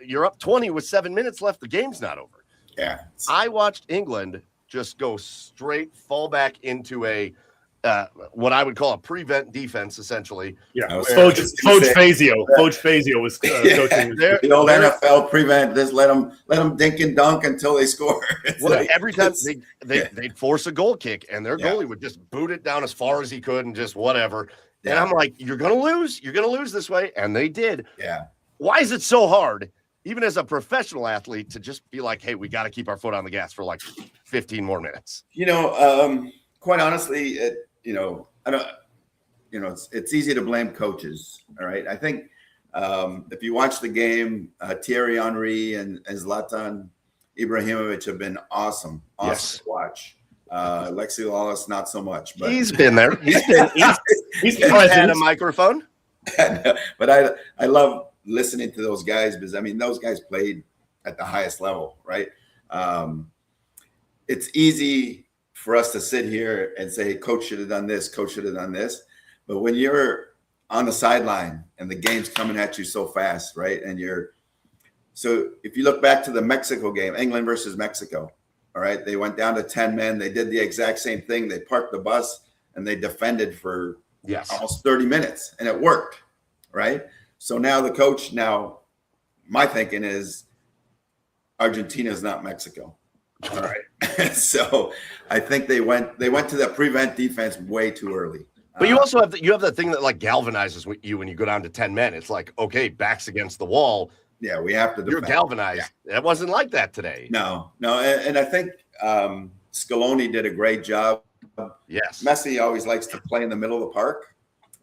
You're up 20 with 7 minutes left. The game's not over. Yeah. I watched England just go straight, fall back into a what I would call a prevent defense, essentially. Yeah, Coach Fazio. Coach Fazio was coaching. The old NFL prevent. Just let them dink and dunk until they score. Every time they'd force a goal kick, and their goalie would just boot it down as far as he could and just whatever. And I'm like, you're gonna lose. You're gonna lose this way, and they did. Yeah. Why is it so hard even as a professional athlete, to just be like, hey, we got to keep our foot on the gas for like 15 more minutes? Quite honestly, I don't. It's easy to blame coaches. All right, I think if you watch the game, Thierry Henry and Zlatan Ibrahimovic have been awesome Yes. to watch. Lexi Lawless, not so much, but He's been there. He's had a microphone. But I love listening to those guys because those guys played at the highest level, right? It's easy for us to sit here and say, coach should have done this, coach should have done this. But when you're on the sideline and the game's coming at you so fast, right? So if you look back to the Mexico game, England versus Mexico, all right, they went down to 10 men. They did the exact same thing. They parked the bus and they defended for almost 30 minutes and it worked, right? So now the coach, my thinking is Argentina is not Mexico. All right. So I think they went to the prevent defense way too early. But you also have the thing that like galvanizes you when you go down to 10 men. It's like, okay, back's against the wall. Yeah, we have to defend. You're galvanized. Yeah. It wasn't like that today. No. And I think Scaloni did a great job. Yes. Messi always likes to play in the middle of the park.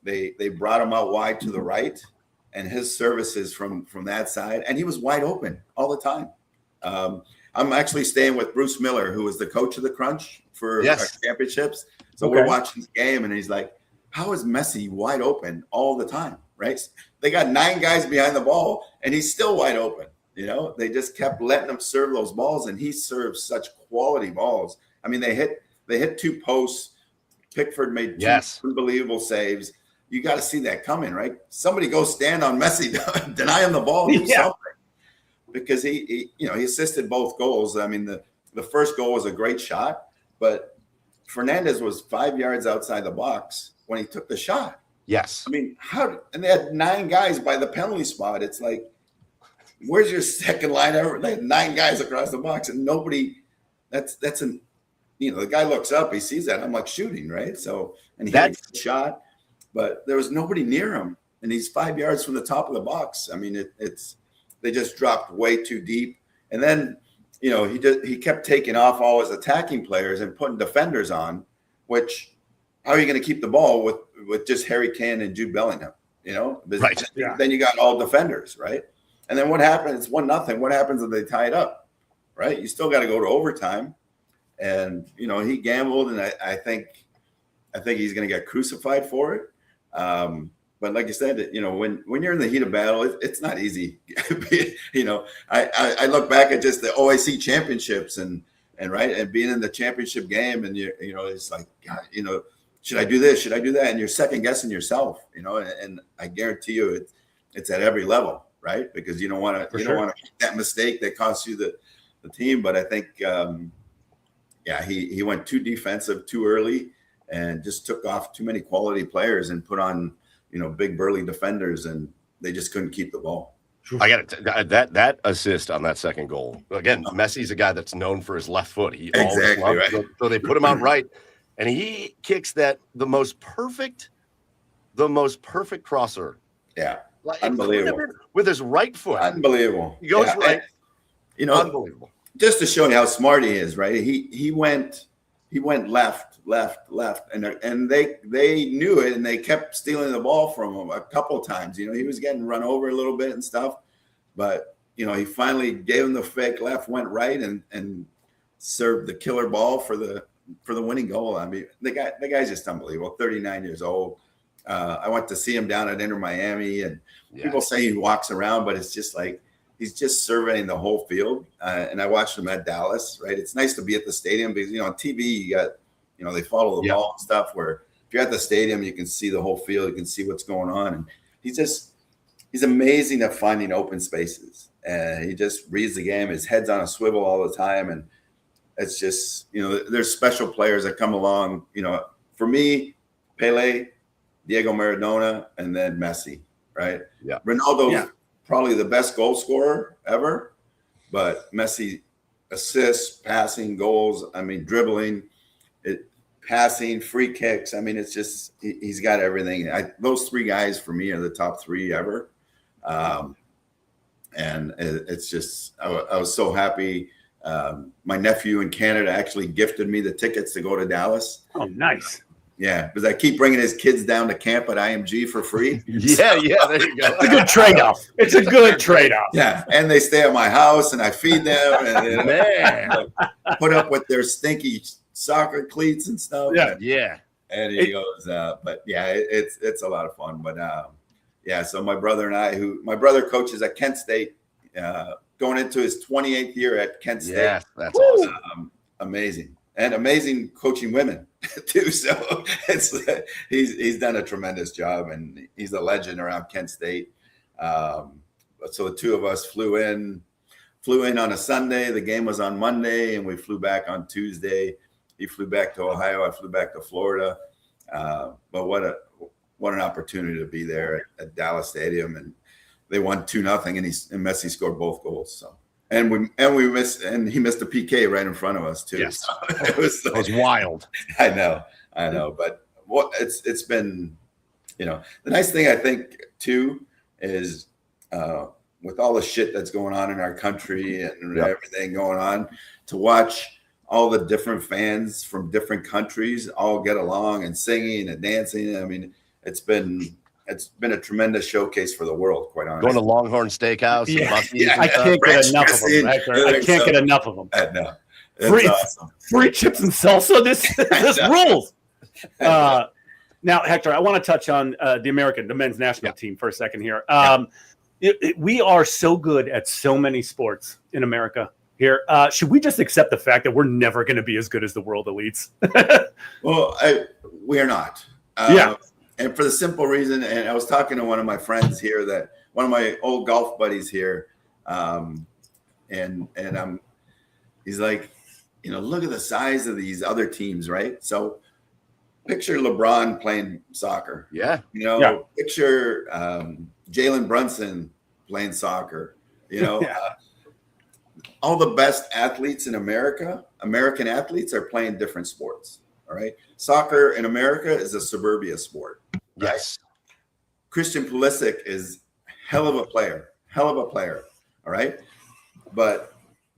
They brought him out wide to the right, and his services from that side, and he was wide open all the time. I'm actually staying with Bruce Miller, who was the coach of the Crunch for our championships. So we're watching the game, and he's like, how is Messi wide open all the time, right? They got 9 guys behind the ball, and he's still wide open. They just kept letting him serve those balls, and he serves such quality balls. I mean, they hit 2 posts. Pickford made 2 unbelievable saves. You got to see that coming, right? Somebody go stand on Messi, deny him the ball, do something. Because he assisted both goals. I mean, the first goal was a great shot, but Fernandez was 5 yards outside the box when he took the shot. Yes. I mean, and they had 9 guys by the penalty spot. It's like, where's your second line ever? They had 9 guys across the box and nobody, the guy looks up, he sees that. I'm like shooting, right? So, and he had a shot, but there was nobody near him. And he's 5 yards from the top of the box. I mean, they just dropped way too deep. And then, he kept taking off all his attacking players and putting defenders on, which how are you going to keep the ball with just Harry Kane and Jude Bellingham, Right. Yeah. Then you got all defenders, right? And then what happens? It's 1-0. What happens if they tie it up, right? You still got to go to overtime. And, he gambled, and I think he's going to get crucified for it. But like you said, when you're in the heat of battle, it's not easy. I look back at just the OIC championships and being in the championship game, and it's like, God, should I do this? Should I do that? And you're second guessing yourself, and I guarantee you it's at every level, right? Because you don't want to make that mistake that costs you the team. But I think, he went too defensive too early and just took off too many quality players and put on, big burly defenders, and they just couldn't keep the ball. I got it. That assist on that second goal. Again, Messi's a guy that's known for his left foot. He always loves, so they put him out right, and he kicks the most perfect crosser. Yeah, unbelievable. With his right foot. Unbelievable. He goes right. And, unbelievable. Just to show you how smart he is, right? He went left, and they knew it, and they kept stealing the ball from him a couple of times. He was getting run over a little bit and stuff, but he finally gave him the fake left, went right, and served the killer ball for the winning goal. I mean, the guy's just unbelievable. 39 years old. I went to see him down at Inter Miami, and people say he walks around, but it's just like he's just surveying the whole field. And I watched him at Dallas, right? It's nice to be at the stadium because, on TV, you got, they follow the ball and stuff, where if you're at the stadium, you can see the whole field. You can see what's going on. And he's amazing at finding open spaces. And he just reads the game. His head's on a swivel all the time. And it's just, there's special players that come along, for me, Pele, Diego Maradona, and then Messi, right? Yeah. Ronaldo's probably the best goal scorer ever, but Messi assists, passing, goals, dribbling, passing, free kicks. It's just he's got everything. Those 3 guys for me are the top 3 ever. and it's just I was so happy. My nephew in Canada actually gifted me the tickets to go to Dallas. Oh, nice. Yeah, because I keep bringing his kids down to camp at IMG for free. Yeah, there you go. It's a good trade-off. It's a good trade-off. Yeah, and they stay at my house, and I feed them, and Man. put up with their stinky soccer cleats and stuff. Yeah. Yeah. And he goes, but yeah, it's a lot of fun. But yeah, so my brother and I, my brother coaches at Kent State, going into his 28th year at Kent State. Yeah, that's awesome. Amazing. And amazing coaching women too. So he's done a tremendous job, and he's a legend around Kent State. So the two of us flew in on a Sunday. The game was on Monday, and we flew back on Tuesday. He flew back to Ohio. I flew back to Florida. But what an opportunity to be there at Dallas Stadium, and they won 2-0, and Messi scored both goals. So. And he missed a PK right in front of us too. Yes. So it was wild. I know. But it's been, the nice thing I think too is with all the shit that's going on in our country and everything going on, to watch all the different fans from different countries all get along and singing and dancing. I mean, it's been a tremendous showcase for the world, quite honestly. Going to Longhorn Steakhouse. Yeah. I can't get enough of them. I can't get enough of them. No, it's awesome. Free chips and salsa. This rules. Now, Hector, I want to touch on the men's national team for a second here. We are so good at so many sports in America here. Should we just accept the fact that we're never going to be as good as the world elites? Well, we're not. And for the simple reason, and I was talking to one of my friends here, that one of my old golf buddies here, and he's like, look at the size of these other teams, right? So picture LeBron playing soccer. Yeah. Picture Jalen Brunson playing soccer. All the best athletes in American athletes are playing different sports. All right. Soccer in America is a suburbia sport. Right? Yes. Christian Pulisic is hell of a player. All right. But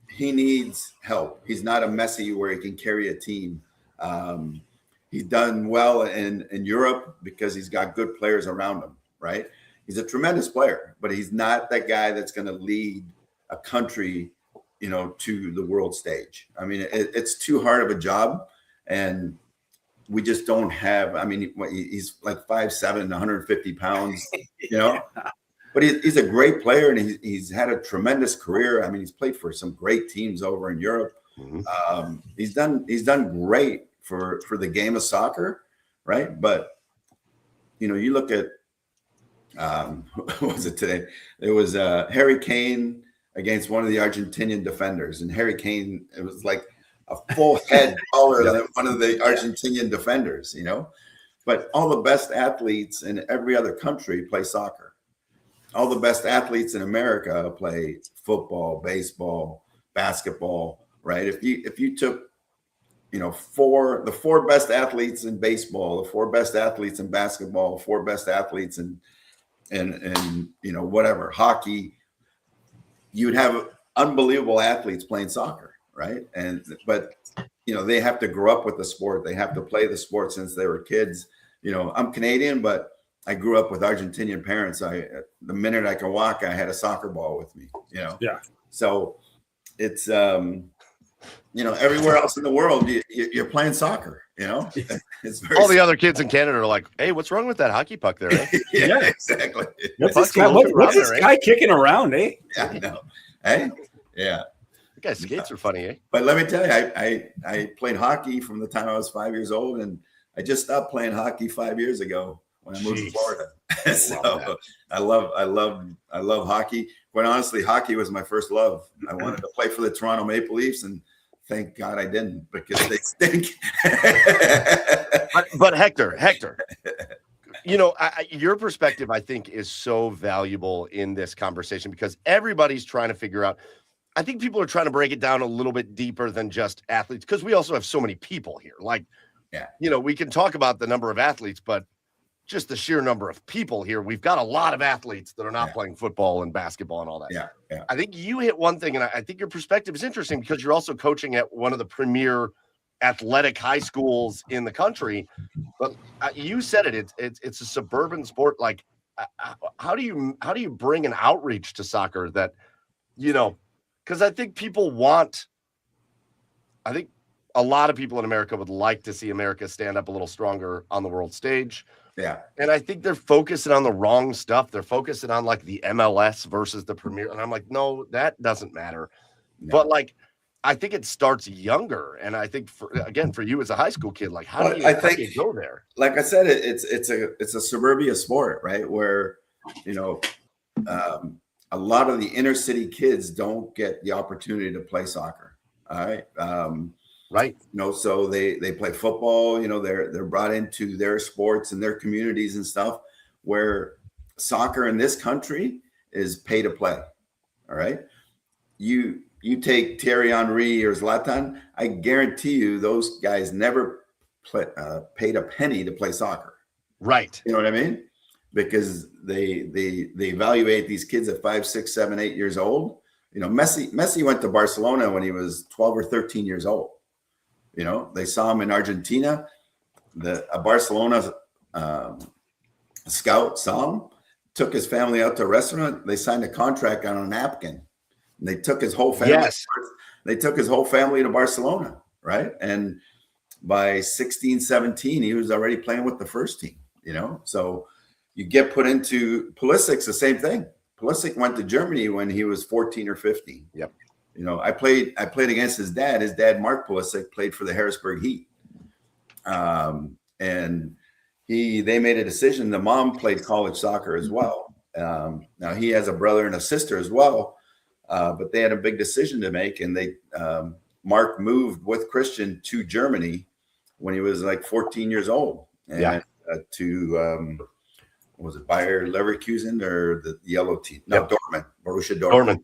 he needs help. He's not a Messi where he can carry a team. He's done well in Europe because he's got good players around him. Right. He's a tremendous player, but he's not that guy that's going to lead a country, to the world stage. I mean, it's too hard of a job. And we just don't have, he's like 5'7", 150 pounds, but he's a great player, and he's had a tremendous career. I mean, he's played for some great teams over in Europe. Mm-hmm. He's done great for the game of soccer. Right. But, you look at, what was it today? It was Harry Kane against one of the Argentinian defenders, and Harry Kane, it was like a full head taller than one of the Argentinian defenders, But all the best athletes in every other country play soccer. All the best athletes in America play football, baseball, basketball, right? If you took, the four best athletes in baseball, the four best athletes in basketball, four best athletes in whatever, hockey, you'd have unbelievable athletes playing soccer. Right. But they have to grow up with the sport. They have to play the sport since they were kids. I'm Canadian, but I grew up with Argentinian parents. The minute I could walk, I had a soccer ball with me, Yeah. So it's, everywhere else in the world, you're playing soccer, It's very all the other kids in Canada are like, hey, what's wrong with that hockey puck there? Eh? Yeah, exactly. What's this guy kicking around, eh? Yeah, I know. Hey, yeah. Guys, skates are funny, eh? But let me tell you, I played hockey from the time I was 5 years old, and I just stopped playing hockey 5 years ago when I moved to Florida. So I love hockey. Quite honestly, hockey was my first love. I wanted to play for the Toronto Maple Leafs, and thank God I didn't, because they stink. But Hector, your perspective, I think, is so valuable in this conversation, because everybody's trying to figure out. I think people are trying to break it down a little bit deeper than just athletes, because we also have so many people here. Like, we can talk about the number of athletes, but just the sheer number of people here. We've got a lot of athletes that are not Yeah. playing football and basketball and all that. Yeah, yeah. I think you hit one thing, and I think your perspective is interesting because you're also coaching at one of the premier athletic high schools in the country. But you said it. It's a suburban sport. Like, how do you bring an outreach to soccer that, because I think people want. I think a lot of people in America would like to see America stand up a little stronger on the world stage. Yeah. And I think they're focusing on the wrong stuff. They're focusing on like the MLS versus the Premier. And I'm like, no, that doesn't matter. No. But like, I think it starts younger. And I think for you as a high school kid, like how do you go there? Like I said, it's a suburbia sport, right? Where, a lot of the inner city kids don't get the opportunity to play soccer. All right. Right. So they play football, they're brought into their sports and their communities and stuff, where soccer in this country is pay to play. All right. You take Thierry Henry or Zlatan, I guarantee you those guys never paid a penny to play soccer. Right. You know what I mean? Because they evaluate these kids at 5, 6, 7, 8 years old. Messi went to Barcelona when he was 12 or 13 years old. They saw him in Argentina. A Barcelona scout saw him, took his family out to a restaurant. They signed a contract on a napkin. And they took his whole family. Yes. They took his whole family to Barcelona, right? And by 16, 17, he was already playing with the first team. So you get put into Pulisic's the same thing. Pulisic went to Germany when he was 14 or 15. Yep. I played against his dad. His dad, Mark Pulisic, played for the Harrisburg Heat. And they made a decision. The mom played college soccer as well. Now he has a brother and a sister as well, but they had a big decision to make. And Mark moved with Christian to Germany when he was like 14 years old. And to was it Bayer Leverkusen or the yellow team? No, Yep. Dortmund, Borussia Dortmund.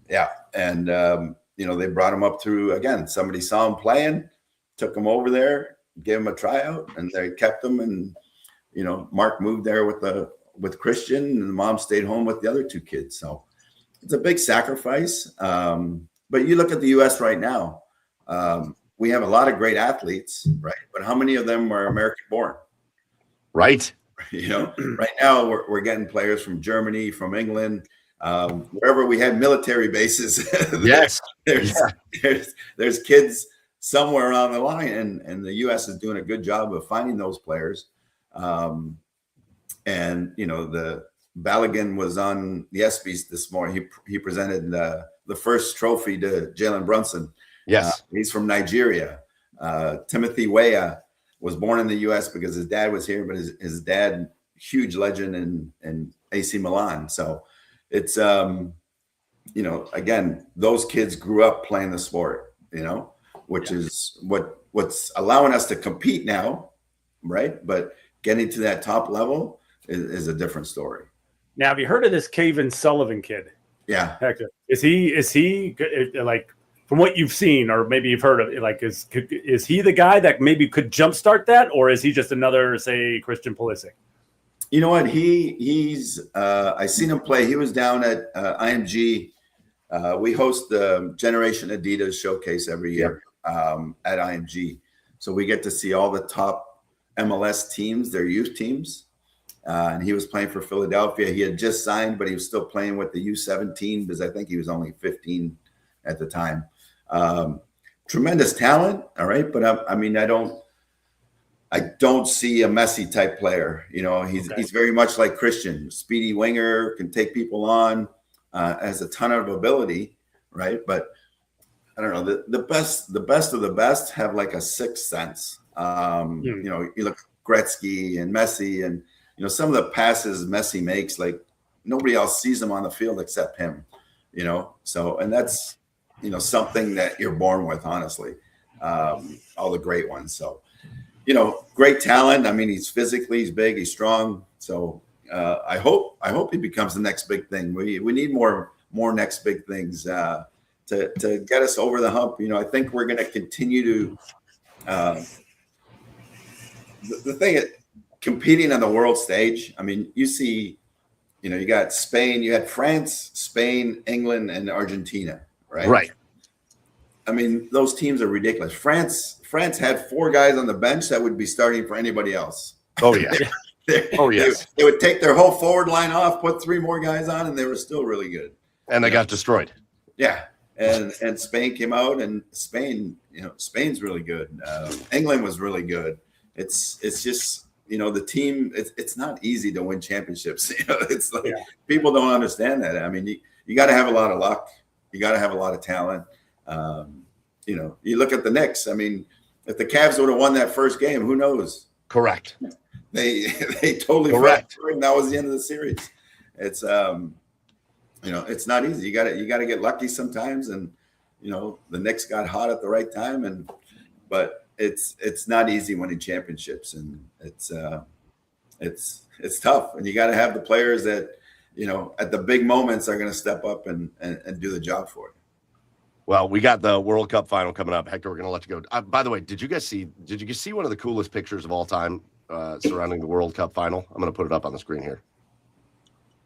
Yeah. And, they brought him up through, again, somebody saw him playing, took him over there, gave him a tryout, and they kept him. And, Mark moved there with Christian, and the mom stayed home with the other two kids. So it's a big sacrifice. But you look at the U.S. right now, we have a lot of great athletes, right? But how many of them are American born? Right. Right now we're getting players from Germany, from England, wherever we have military bases. Yes. There's kids somewhere around the line, and the U.S. is doing a good job of finding those players. And the Balogun was on the ESPYs this morning. He presented the first trophy to Jalen Brunson. Yes. He's from Nigeria. Timothy Weah was born in the U.S. because his dad was here, but his dad, huge legend in AC Milan. So it's, again, those kids grew up playing the sport, which is what's allowing us to compete now, right? But getting to that top level is a different story. Now, have you heard of this Caven Sullivan kid? Yeah. Hector, is he like, from what you've seen, or maybe you've heard of it, like, is he the guy that maybe could jumpstart that, or is he just another, say, Christian Pulisic? You know what? He's I seen him play. He was down at IMG. We host the Generation Adidas Showcase every year at IMG. So we get to see all the top MLS teams, their youth teams. And he was playing for Philadelphia. He had just signed, but he was still playing with the U17 because I think he was only 15 at the time. Tremendous talent, all right, but I don't see a Messi type player. He's very much like Christian, speedy winger, can take people on, has a ton of ability, right? But I don't know, the best of the best have like a sixth sense. You look at Gretzky and Messi, and some of the passes Messi makes, like nobody else sees them on the field except him. So, and that's something that you're born with, honestly. All the great ones. So, great talent. he's he's big, he's strong. So I hope he becomes the next big thing. We need more next big things to get us over the hump. I think we're going to continue to. The thing is, competing on the world stage. I mean, you see, you got Spain, you had France, Spain, England, and Argentina, right? Right. I mean, those teams are ridiculous. France had 4 guys on the bench that would be starting for anybody else. Oh, yeah. Oh, yes. They would take their whole forward line off, put 3 more guys on, and they were still really good. And they got destroyed. Yeah. And Spain came out, and Spain's really good. England was really good. It's just, the team, it's not easy to win championships. It's like people don't understand that. I mean, you got to have a lot of luck. You got to have a lot of talent. You look at the Knicks. I mean, if the Cavs would have won that first game, who knows? Correct. They totally Correct. And that was the end of the series. It's it's not easy. You got to get lucky sometimes, and the Knicks got hot at the right time, but it's not easy winning championships, and it's tough, and you got to have the players that at the big moments are going to step up and do the job for you. Well, we got the World Cup final coming up. Hector, we're going to let you go. By the way, did you guys see one of the coolest pictures of all time surrounding the World Cup final? I'm going to put it up on the screen here.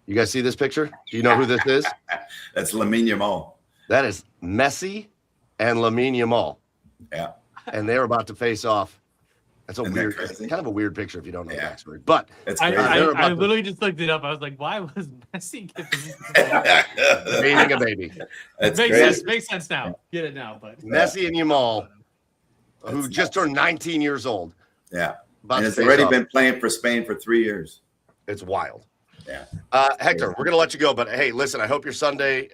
You guys see this picture? Do you know who this is? That's Lamine Yamal. That is Messi and Lamine Yamal. Yeah. And they're about to face off. That's kind of a weird picture if you don't know the backstory. But I literally just looked it up. I was like, why was Messi raising a baby? Makes sense now. Get it now, but Messi and Yamal, who just turned 19 years old. Yeah. And it's already been playing for Spain for 3 years. It's wild. Yeah. Hector, we're going to let you go. But, hey, listen, I hope your Sunday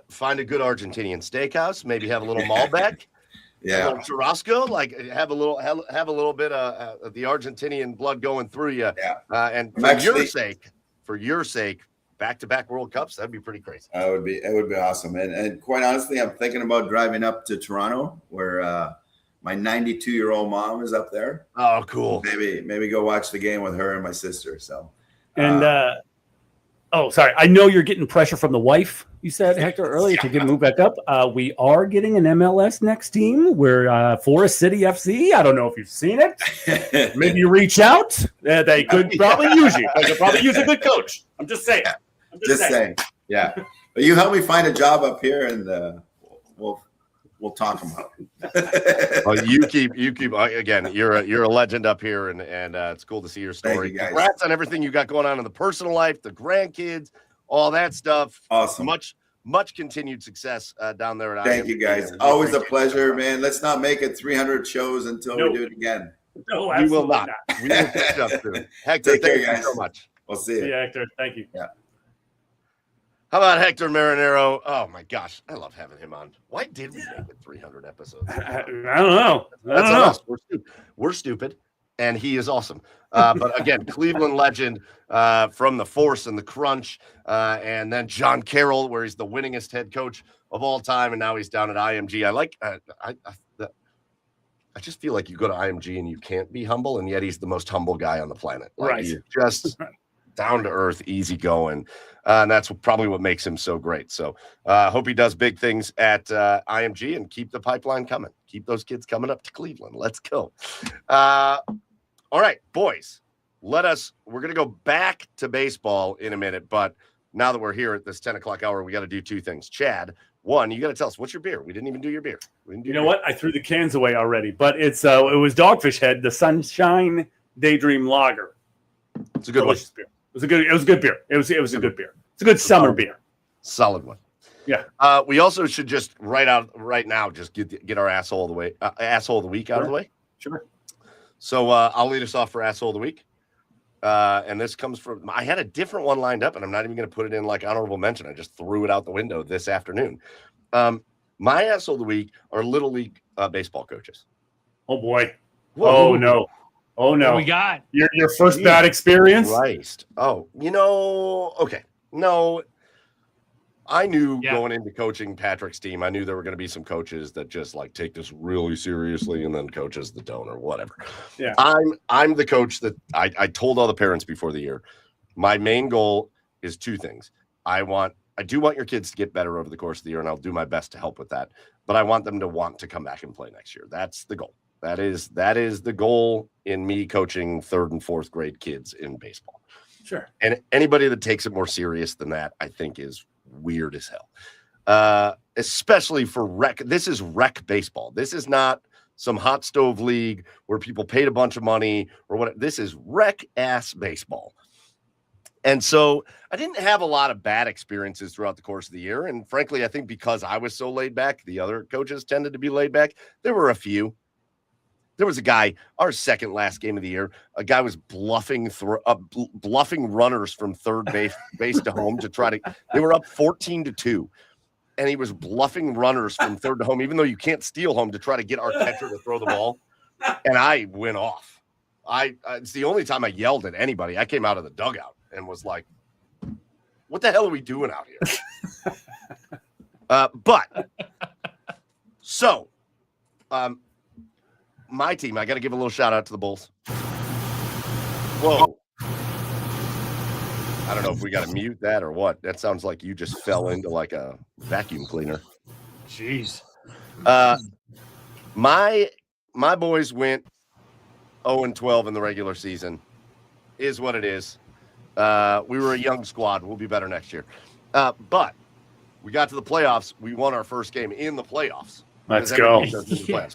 find a good Argentinian steakhouse. Maybe have a little Malbec. Yeah. A little churrasco. Like, have a little bit of the Argentinian blood going through you. Yeah. And for your sake, back-to-back World Cups, that'd be pretty crazy. It would be awesome. And quite honestly, I'm thinking about driving up to Toronto where my 92-year-old mom is up there. Oh, cool. Maybe go watch the game with her and my sister. So. And sorry, I know you're getting pressure from the wife. You said, Hector, earlier to get moved back up. We are getting an MLS next team. We're Forest City FC. I don't know if you've seen it. Maybe you reach out. They could probably use you. They could probably use a good coach. I'm just saying. Just saying. Yeah. But you help me find a job up here, and we'll talk about it. Well, you keep again. You're a legend up here, and it's cool to see your story. Thank you, guys. Congrats on everything you got going on in the personal life, the grandkids, all that stuff. Awesome. Much continued success down there at Thank you, guys. Always a pleasure, man. Let's not make it 300 shows until we do it again. No, we will not. We will catch up soon. Hector, thank you so much. We'll see you. Yeah, Hector. Thank you. Yeah. How about Hector Marinaro? Oh my gosh, I love having him on. Why did we make it 300 episodes? I don't know. That's us. We're stupid, and he is awesome. But again, Cleveland legend from the Force and the Crunch, and then John Carroll, where he's the winningest head coach of all time, and now he's down at IMG. I just feel like you go to IMG and you can't be humble, and yet he's the most humble guy on the planet. Like, right. He's just down to earth, easy going. And that's probably what makes him so great. So hope he does big things at IMG and keep the pipeline coming. Keep those kids coming up to Cleveland. Let's go. All right, boys, we're going to go back to baseball in a minute. But now that we're here at this 10 o'clock hour, we got to do two things. Chad, one, you got to tell us, what's your beer? We didn't even do your beer. You know what? I threw the cans away already, but it was Dogfish Head, the Sunshine Daydream Lager. It's a good one. Beer. It was a good beer. It was a good beer. It's a good summer beer. Solid one. Yeah. We also should just right now just get our asshole of the week out of the way. Sure. So I'll lead us off for asshole of the week. And this comes from, I had a different one lined up, and I'm not even going to put it in like honorable mention. I just threw it out the window this afternoon. My asshole of the week are Little League baseball coaches. Oh boy. Whoa. Oh no. Oh no. What we got your first bad experience. Christ. Oh, okay. No, I knew going into coaching Patrick's team, I knew there were going to be some coaches that just like take this really seriously, and then coaches that don't, or whatever. Yeah. I'm the coach that I told all the parents before the year. My main goal is two things. I do want your kids to get better over the course of the year, and I'll do my best to help with that. But I want them to want to come back and play next year. That's the goal. That is the goal in me coaching 3rd and 4th grade kids in baseball. Sure. And anybody that takes it more serious than that, I think, is weird as hell. Especially for rec. This is rec baseball. This is not some hot stove league where people paid a bunch of money or what. This is rec ass baseball. And so I didn't have a lot of bad experiences throughout the course of the year. And frankly, I think because I was so laid back, the other coaches tended to be laid back. There were a few. There was a guy, our second last game of the year, a guy was bluffing runners from third base to home to try to, they were up 14-2. And he was bluffing runners from third to home, even though you can't steal home, to try to get our catcher to throw the ball. And I went off. It's the only time I yelled at anybody. I came out of the dugout and was like, what the hell are we doing out here? My team, I got to give a little shout out to the Bulls. Whoa. I don't know if we got to mute that or what. That sounds like you just fell into like a vacuum cleaner. Jeez. My boys went 0-12 in the regular season. Is what it is. We were a young squad. We'll be better next year. But we got to the playoffs. We won our first game in the playoffs. Let's go.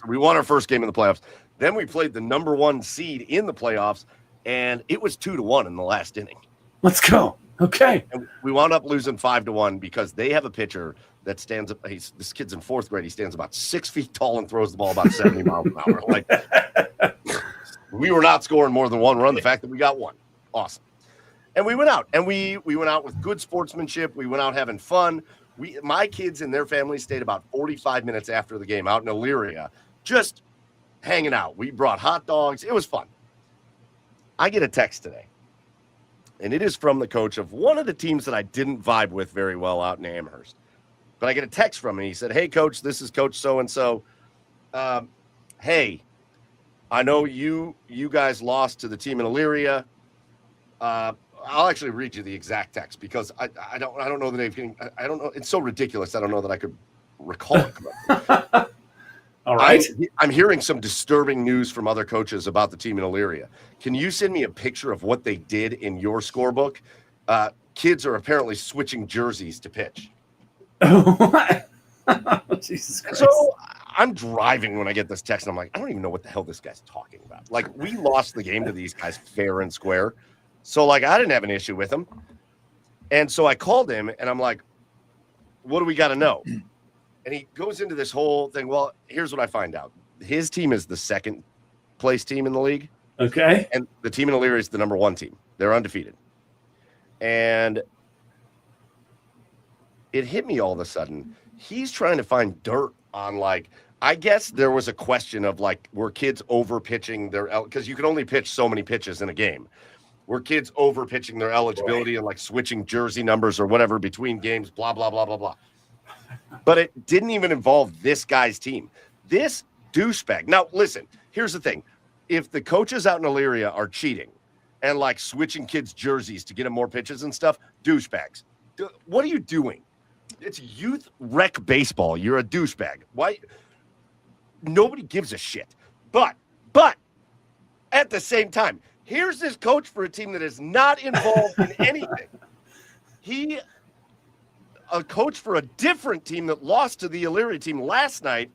We won our first game in the playoffs. Then we played the number 1 seed in the playoffs, and it was 2-1 in the last inning. Let's go. Okay. And we wound up losing 5-1 because they have a pitcher that stands up. This kid's in 4th grade. He stands about 6 feet tall and throws the ball about 70 miles an hour. Like, we were not scoring more than 1 run. The fact that we got 1, awesome. And we went out, and we went out with good sportsmanship. We went out having fun. My kids and their families stayed about 45 minutes after the game out in Elyria, just hanging out. We brought hot dogs. It was fun. I get a text today, and it is from the coach of one of the teams that I didn't vibe with very well out in Amherst. But I get a text from him. He said, hey, coach, this is Coach so-and-so. Hey, I know you guys lost to the team in Elyria. I'll actually read you the exact text because I don't know the name. I don't know. It's so ridiculous. I don't know that I could recall it. All right. I'm hearing some disturbing news from other coaches about the team in Elyria. Can you send me a picture of what they did in your scorebook? Kids are apparently switching jerseys to pitch. Jesus Christ. So I'm driving when I get this text, and I'm like, I don't even know what the hell this guy's talking about. Like, we lost the game to these guys fair and square. So, like, I didn't have an issue with him. And so I called him, and I'm like, what do we got to know? And he goes into this whole thing. Well, here's what I find out. His team is the 2nd place team in the league. Okay. And the team in Elyria is the number 1 team. They're undefeated. And it hit me all of a sudden. He's trying to find dirt on, like, I guess there was a question of, like, were kids over pitching their, because you can only pitch so many pitches in a game. Were kids over pitching their eligibility and like switching jersey numbers or whatever between games, blah, blah, blah, blah, blah. But it didn't even involve this guy's team. This douchebag. Now, listen, here's the thing. If the coaches out in Elyria are cheating and like switching kids' jerseys to get them more pitches and stuff, douchebags. What are you doing? It's youth rec baseball. You're a douchebag. Why? Nobody gives a shit. But at the same time, here's this coach for a team that is not involved in anything. A coach for a different team that lost to the Elyria team last night,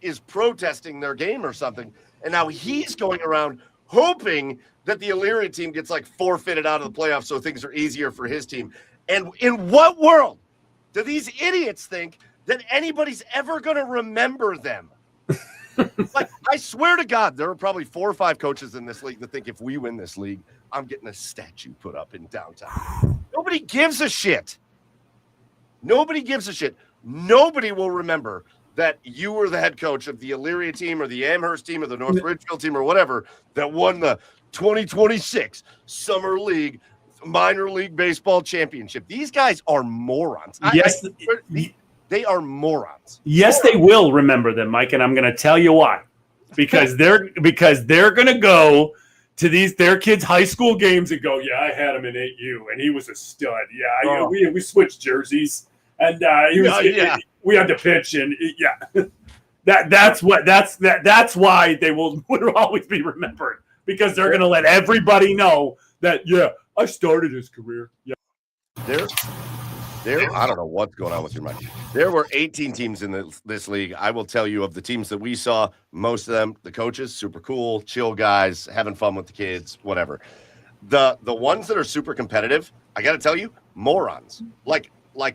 is protesting their game or something. And now he's going around hoping that the Elyria team gets like forfeited out of the playoffs so things are easier for his team. And in what world do these idiots think that anybody's ever going to remember them? Like, I swear to God, there are probably 4 or 5 coaches in this league that think if we win this league, I'm getting a statue put up in downtown. Nobody gives a shit. Nobody gives a shit. Nobody will remember that you were the head coach of the Elyria team or the Amherst team or the North Ridgefield team or whatever that won the 2026 Summer League Minor League Baseball Championship. These guys are morons. Yes. They are morons. Yes, they will remember them, Mike, and I'm going to tell you why. Because they're going to go to their kids' high school games and go, yeah, I had him in 8U, and he was a stud. Yeah, we switched jerseys, and we had to pitch, and That's why they will always be remembered, because they're going to let everybody know that, yeah, I started his career. Yeah. I don't know what's going on with your mic. There were 18 teams in this league. I will tell you, of the teams that we saw, most of them, the coaches, super cool, chill guys, having fun with the kids, whatever. The ones that are super competitive, I got to tell you, morons. Like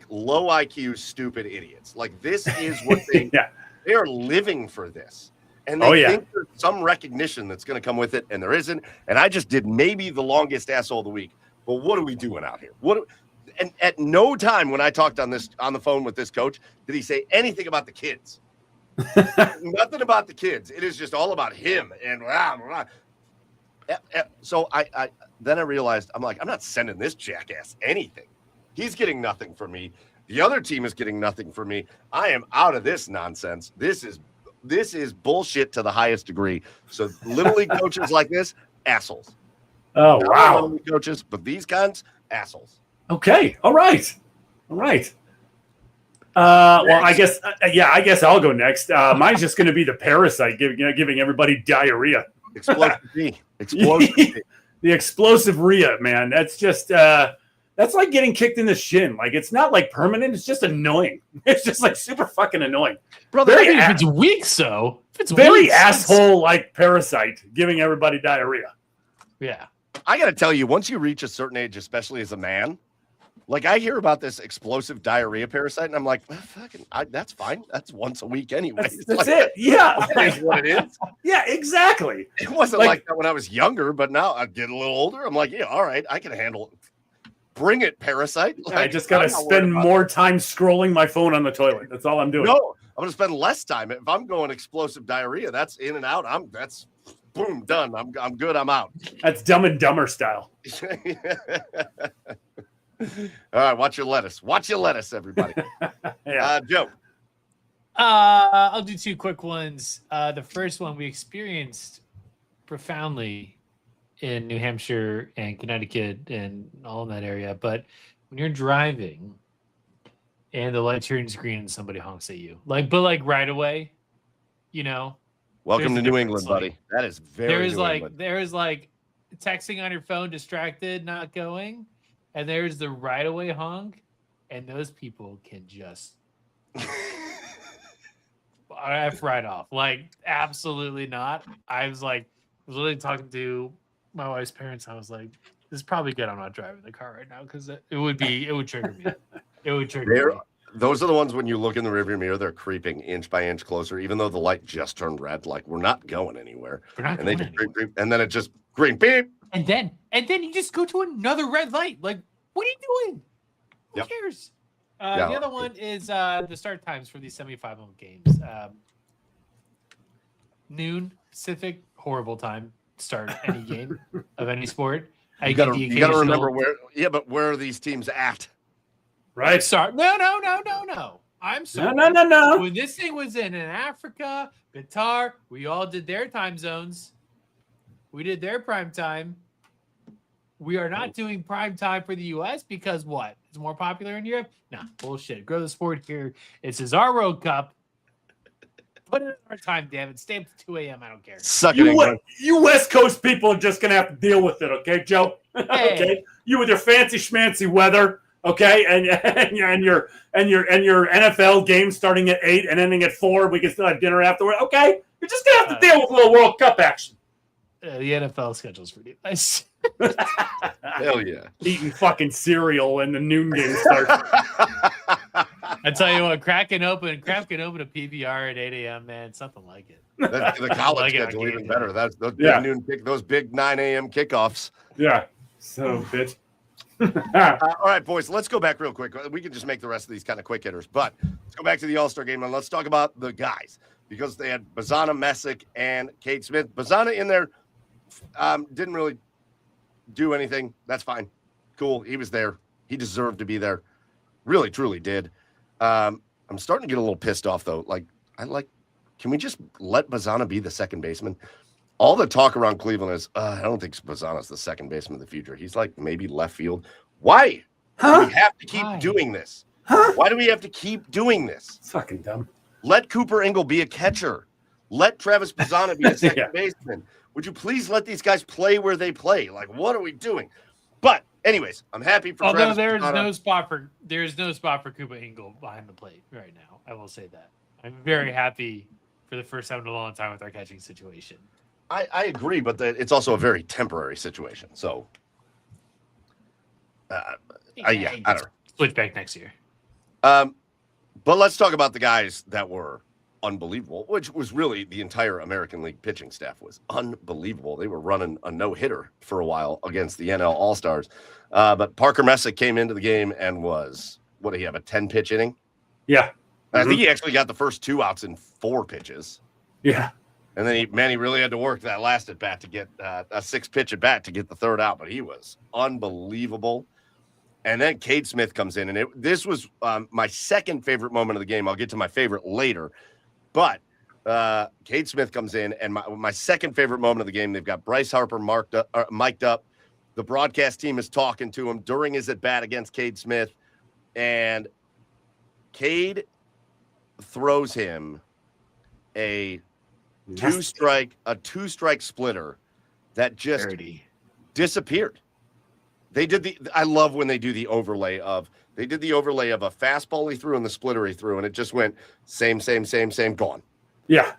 low IQ, stupid idiots. Like, this is what they they are living for this. And they think there's some recognition that's going to come with it, and there isn't. And I just did maybe the longest asshole of the week. But what are we doing out here? And at no time when I talked on the phone with this coach did he say anything about the kids. Nothing about the kids. It is just all about him. And so I realized, I'm like, I'm not sending this jackass anything. He's getting nothing from me. The other team is getting nothing from me. I am out of this nonsense. This is bullshit to the highest degree. So little league coaches like this, assholes. Oh, wow. Little league coaches, but these kinds, assholes. Okay. All right. Well, I guess I'll go next. Mine's just going to be the parasite giving everybody diarrhea. Explosive D. Explosive D. The explosive rhea, man. That's just that's like getting kicked in the shin. Like, it's not like permanent. It's just annoying. It's just like super fucking annoying. Brother, if it's weak, so if it's very weak, asshole like parasite giving everybody diarrhea. Yeah. I got to tell you, once you reach a certain age, especially as a man, like, I hear about this explosive diarrhea parasite, and I'm like, well, that's fine. That's once a week anyway. That's it. Yeah. That's what it is. Yeah, exactly. It wasn't like that when I was younger, but now I get a little older. I'm like, yeah, all right, I can handle it. Bring it, parasite. Like, I just got to spend more time scrolling my phone on the toilet. That's all I'm doing. No, I'm going to spend less time. If I'm going explosive diarrhea, that's in and out. That's boom, done. I'm good. I'm out. That's Dumb and Dumber style. All right, watch your lettuce. Watch your lettuce, everybody. Joe. I'll do two quick ones. The first one we experienced profoundly in New Hampshire and Connecticut and all in that area. But when you're driving and the light turns green and somebody honks at you, like right away, Welcome to New England, buddy. That is very New England. There's like texting on your phone, distracted, not going. And there's the right away honk, and those people can just F right off. Like, absolutely not. I was literally talking to my wife's parents. I was like, this is probably good I'm not driving the car right now, because it would trigger me. It would trigger me. Those are the ones when you look in the rearview mirror, they're creeping inch by inch closer, even though the light just turned red. Like, we're not going anywhere. And they just creep, and then it just green, beep. And then you just go to another red light. Like, what are you doing? Who cares? The other one is the start times for these semifinal games. Noon Pacific, horrible time to start any game of any sport. You got to remember where are these teams at? Right? Sorry. No. I'm sorry. No. When this thing was in Africa, Qatar, we all did their time zones. We did their prime time. We are not doing prime time for the U.S. because what? It's more popular in Europe? Nah, bullshit. Grow the sport here. This is our World Cup. Put it in our time, damn it. Stay up to 2 a.m. I don't care. You West Coast people are just going to have to deal with it, okay, Joe? Hey. Okay? You with your fancy schmancy weather, okay? And your NFL game starting at 8 and ending at 4. We can still have dinner afterward. Okay? You're just going to have to deal with a little World Cup action. The NFL schedule's pretty nice. Hell yeah. Eating fucking cereal when the noon game starts. I tell you what, cracking open a PBR at 8 a.m., man, something like it. The college schedule even better. That's those big 9 a.m. kickoffs. Yeah. So, bitch. All right, boys, let's go back real quick. We can just make the rest of these kind of quick hitters, but let's go back to the All-Star game and let's talk about the guys, because they had Bazana, Messick, and Kate Smith. Bazana in there didn't really do anything. That's fine. Cool. He was there. He deserved to be there. Really, truly did. I'm starting to get a little pissed off, though. Can we just let Bazana be the second baseman? All the talk around Cleveland is, I don't think Bazana's the second baseman of the future. He's like maybe left field. Why? Do we have to keep doing this? Why do we have to keep doing this? It's fucking dumb. Let Cooper Ingle be a catcher. Let Travis Bazzana be a second Yeah. baseman. Would you please let these guys play where they play? Like, what are we doing? But anyways, I'm happy for Although Travis there's Bazzana. no spot for Cooper Ingle behind the plate right now. I will say that. I'm very happy for the first time in a long time with our catching situation. I agree, but it's also a very temporary situation. So, I don't know. Switch back next year. But let's talk about the guys that were unbelievable, which was really the entire American League pitching staff was unbelievable. They were running a no-hitter for a while against the NL All-Stars. But Parker Messick came into the game and was, what did he have, a 10-pitch inning? Yeah. I think he actually got the first 2 outs in 4 pitches. Yeah. And then he really had to work that last at bat to get a 6-pitch at bat to get the 3rd out, but he was unbelievable. And then Cade Smith comes in, and this was my second favorite moment of the game. I'll get to my favorite later. But Cade Smith comes in, and my second favorite moment of the game, they've got Bryce Harper mic'd up. The broadcast team is talking to him during his at-bat against Cade Smith, and Cade throws him a two-strike splitter that just disappeared. I love when they do the overlay of a fastball he threw and the splitter he threw, and it just went same, gone. Yeah.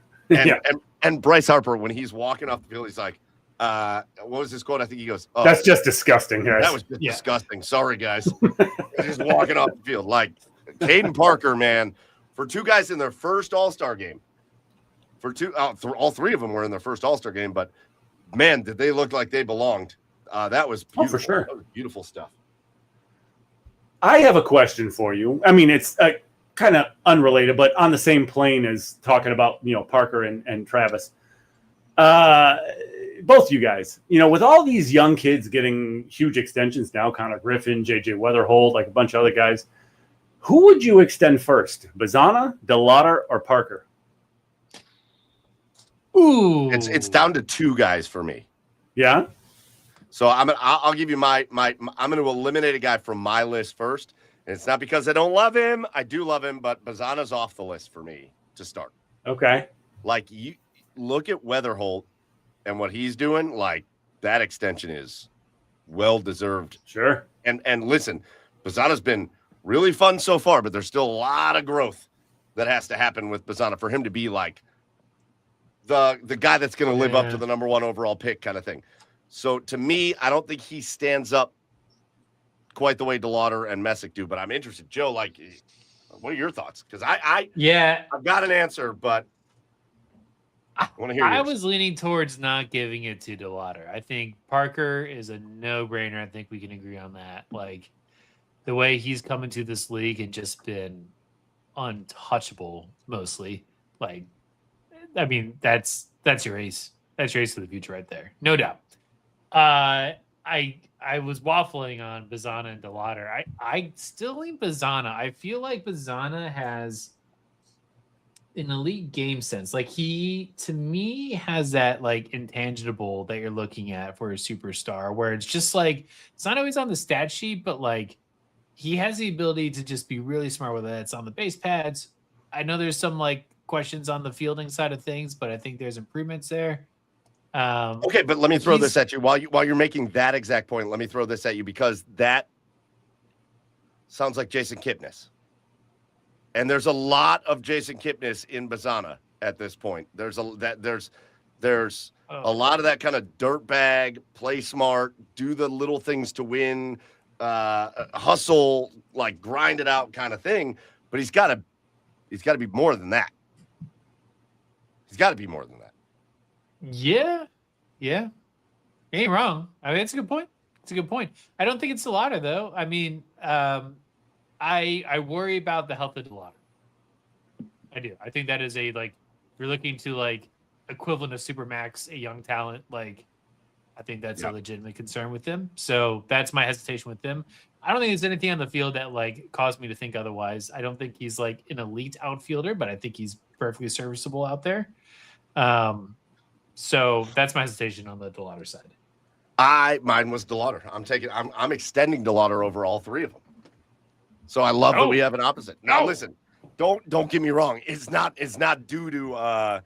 And Bryce Harper, when he's walking off the field, he's like, what was his quote? I think he goes, "Oh, that's just disgusting, guys." That was just disgusting. Sorry, guys. Just walking off the field. Like Caden Parker, man, for 2 guys in their first All-Star game, all 3 of them were in their first All-Star game, but man, did they look like they belonged. That was beautiful. For sure. That was beautiful stuff. I have a question for you. I mean, it's kind of unrelated, but on the same plane as talking about, Parker and Travis. Both you guys, with all these young kids getting huge extensions now, Connor Griffin, JJ Weatherhold, like a bunch of other guys, who would you extend first? Bazzana, DeLauder, or Parker? Ooh. It's down to 2 guys for me. Yeah. So I'll give you I'm going to eliminate a guy from my list first. And it's not because I don't love him. I do love him, but Bazzana's off the list for me to start. Okay. Like, you look at Weatherholt and what he's doing. Like, that extension is well-deserved. Sure. And listen, Bazzana's been really fun so far, but there's still a lot of growth that has to happen with Bazzana for him to be like the guy that's going to live up to the number 1 overall pick kind of thing. So to me, I don't think he stands up quite the way DeLauder and Messick do, but I'm interested. Joe, like, what are your thoughts? Because I've got an answer, but I want to hear yours. I was leaning towards not giving it to DeLauder. I think Parker is a no-brainer. I think we can agree on that. Like, the way he's come into this league and just been untouchable mostly. Like, I mean, that's your ace. That's your ace to the future right there. No doubt. I was waffling on Bazzana and DeLauder. I still lean Bazzana. I feel like Bazzana has an elite game sense. Like, he, to me, has that like intangible that you're looking at for a superstar, where it's just like, it's not always on the stat sheet, but like, he has the ability to just be really smart, whether that's on the base pads. I know there's some like questions on the fielding side of things, but I think there's improvements there. Okay, but let me throw this at you while you're making that exact point. Let me throw this at you, because that sounds like Jason Kipnis, and there's a lot of Jason Kipnis in Bazzana at this point. There's a lot of that kind of dirtbag, play smart, do the little things to win, hustle, like grind it out kind of thing. But he's got to be more than that. He's got to be more than that. Yeah. You ain't wrong. I mean, it's a good point. I don't think it's DeLauder, though. I mean, I worry about the health of DeLauder. I do. I think that is a, like, if you're looking to, like, equivalent of Supermax, a young talent, like, I think that's a legitimate concern with him. So that's my hesitation with him. I don't think there's anything on the field that, like, caused me to think otherwise. I don't think he's, like, an elite outfielder, but I think he's perfectly serviceable out there. So that's my hesitation on the DeLauder side. Mine was DeLauder. I'm extending DeLauder over all 3 of them. So I love that we have an opposite. Now listen, Don't get me wrong. It's not due to. I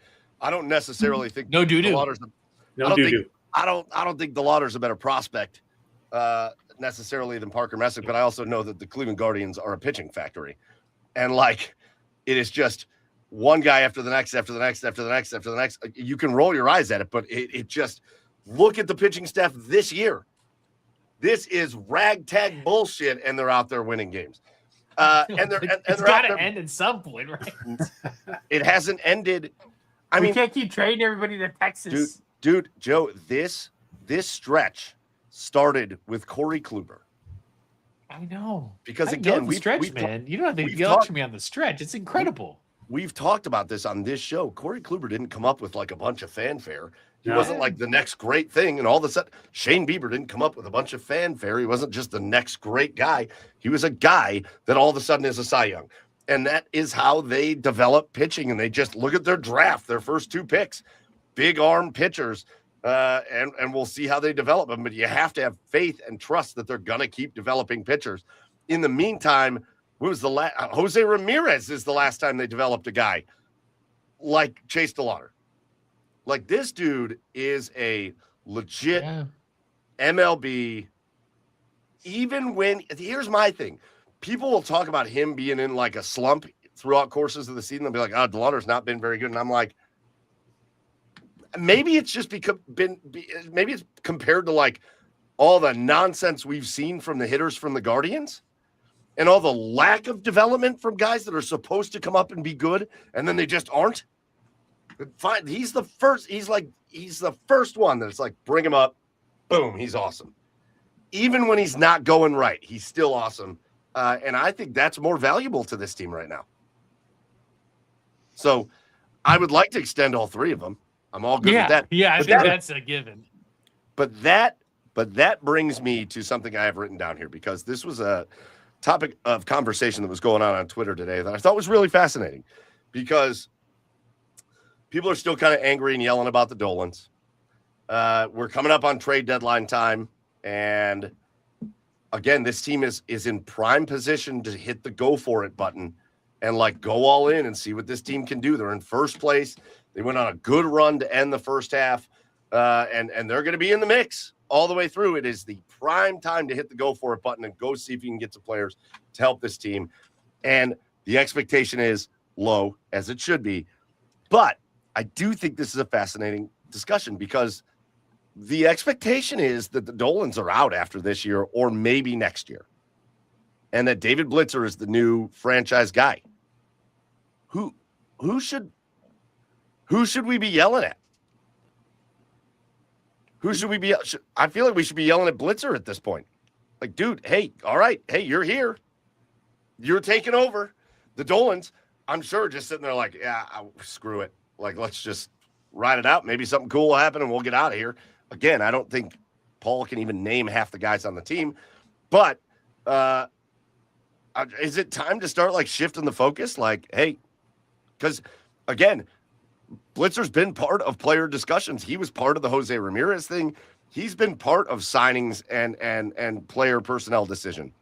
don't necessarily think No doo-doo. No doo-doo. I don't think DeLauder's a better prospect necessarily than Parker Messick, but I also know that the Cleveland Guardians are a pitching factory, and like it is just one guy after the next, after the next, after the next, after the next. You can roll your eyes at it, but it just look at the pitching staff this year. This is ragtag bullshit, and they're out there winning games. And It's got to end at some point, right? It hasn't ended. I We mean, can't keep trading everybody to Texas. dude, Joe, this stretch started with Corey Kluber. I know. Because I again, know the stretch, man. You don't have to lecture me on the stretch. It's incredible. We've talked about this on this show. Corey Kluber didn't come up with like a bunch of fanfare. He No. wasn't like the next great thing. And all of a sudden, Shane Bieber didn't come up with a bunch of fanfare. He wasn't just the next great guy. He was a guy that all of a sudden is a Cy Young. And that is how they develop pitching. And they just look at their draft, their first 2 picks, big arm pitchers. And we'll see how they develop them. But you have to have faith and trust that they're going to keep developing pitchers. In the meantime, what was the last? Jose Ramirez is the last time they developed a guy like Chase DeLauder. Like this dude is a legit MLB. Even when here's my thing, people will talk about him being in like a slump throughout courses of the season. They'll be like, "Oh, DeLauder's not been very good," and I'm like, maybe it's just maybe it's compared to like all the nonsense we've seen from the hitters from the Guardians. And all the lack of development from guys that are supposed to come up and be good, and then they just aren't. Fine, he's the first. He's the first one that's like, bring him up, boom, he's awesome. Even when he's not going right, he's still awesome. And I think that's more valuable to this team right now. So I would like to extend all 3 of them. I'm all good with that. Yeah, I think that's a given. But that brings me to something I have written down here, because this was a topic of conversation that was going on Twitter today that I thought was really fascinating, because people are still kind of angry and yelling about the Dolans. We're coming up on trade deadline time. And again, this team is in prime position to hit the go for it button and like go all in and see what this team can do. They're in first place. They went on a good run to end the first half. And they're going to be in the mix all the way through. It is the prime time to hit the go for it button and go see if you can get some players to help this team. And the expectation is low, as it should be. But I do think this is a fascinating discussion, because the expectation is that the Dolans are out after this year or maybe next year, and that David Blitzer is the new franchise guy. Who should we be yelling at? Who should we be? I feel like we should be yelling at Blitzer at this point. Like, dude, hey, all right. Hey, you're here. You're taking over. The Dolans, I'm sure, just sitting there like, yeah, screw it. Like, let's just ride it out. Maybe something cool will happen and we'll get out of here. Again, I don't think Paul can even name half the guys on the team. But is it time to start, like, shifting the focus? Like, hey, because, again, Blitzer's been part of player discussions. He was part of the Jose Ramirez thing. He's been part of signings and player personnel decision.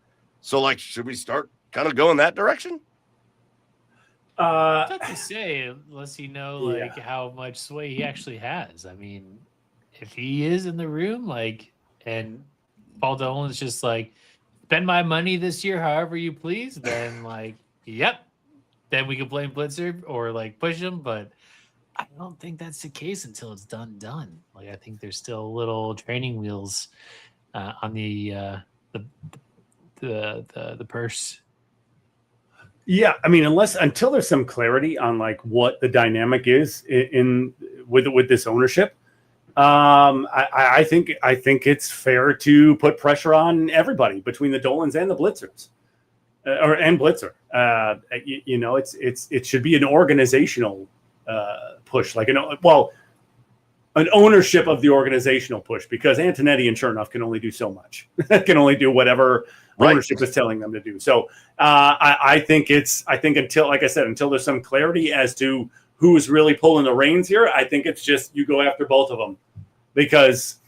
So, like, should we start kind of going that direction? It's tough to say unless you know like how much sway he actually has. I mean, if he is in the room, like, and Paul Dolan's just like, spend my money this year however you please, then like, yep, then we can blame Blitzer or like push him. But I don't think that's the case until it's done. Like, I think there's still little training wheels on the purse. Yeah, I mean, until there's some clarity on like what the dynamic is with this ownership, I think it's fair to put pressure on everybody between the Dolans and the Blitzers, and Blitzer. It should be an organizational push, like an ownership of the organizational push, because Antonetti and Chernoff can only do so much. Can only do whatever ownership is telling them to do. So I think until, like I said, until there's some clarity as to who's really pulling the reins here, I think it's just you go after both of them, because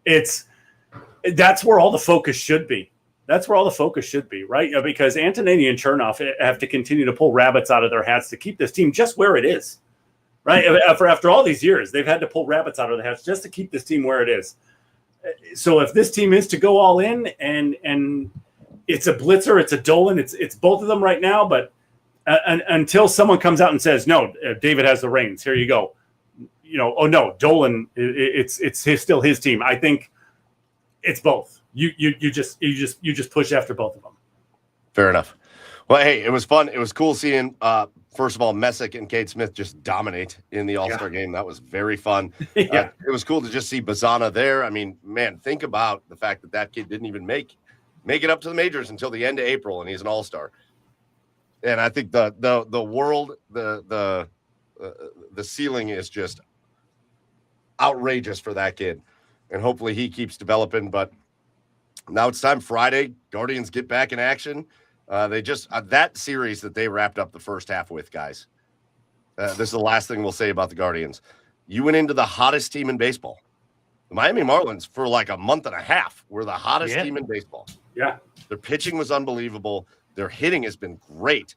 that's where all the focus should be. That's where all the focus should be, right? Because Antonini and Chernoff have to continue to pull rabbits out of their hats to keep this team just where it is, right? After all these years, they've had to pull rabbits out of their hats just to keep this team where it is. So if this team is to go all in and it's a blitzer, it's a Dolan, it's both of them right now, but until someone comes out and says, no, David has the reins, here you go. Oh no, Dolan, it's still his team. I think it's both. You just push after both of them. Fair enough. Well, hey, it was fun. It was cool seeing, first of all, Messick and Cade Smith just dominate in the All-Star game. That was very fun. Yeah. It was cool to just see Bazana there. I mean, man, think about the fact that kid didn't even make it up to the majors until the end of April, and he's an All-Star. And I think the world, the ceiling is just outrageous for that kid. And hopefully he keeps developing. But now it's time. Friday, Guardians get back in action. They just that series that they wrapped up the first half with, guys. This is the last thing we'll say about the Guardians. You went into the hottest team in baseball. The Miami Marlins, for like a month and a half, were the hottest team in baseball. Yeah. Their pitching was unbelievable. Their hitting has been great.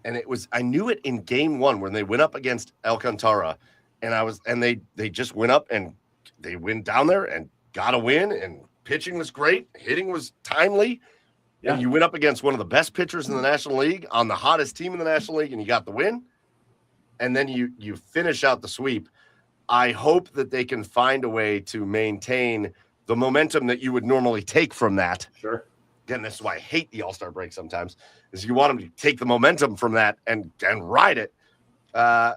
And I knew it in game one when they went up against Alcantara. And they just went up and they went down there and got a win. And pitching was great. Hitting was timely. Yeah. And you went up against one of the best pitchers in the National League on the hottest team in the National League, and you got the win. And then you finish out the sweep. I hope that they can find a way to maintain the momentum that you would normally take from that. Sure. Again, this is why I hate the All-Star break sometimes, is you want them to take the momentum from that and ride it.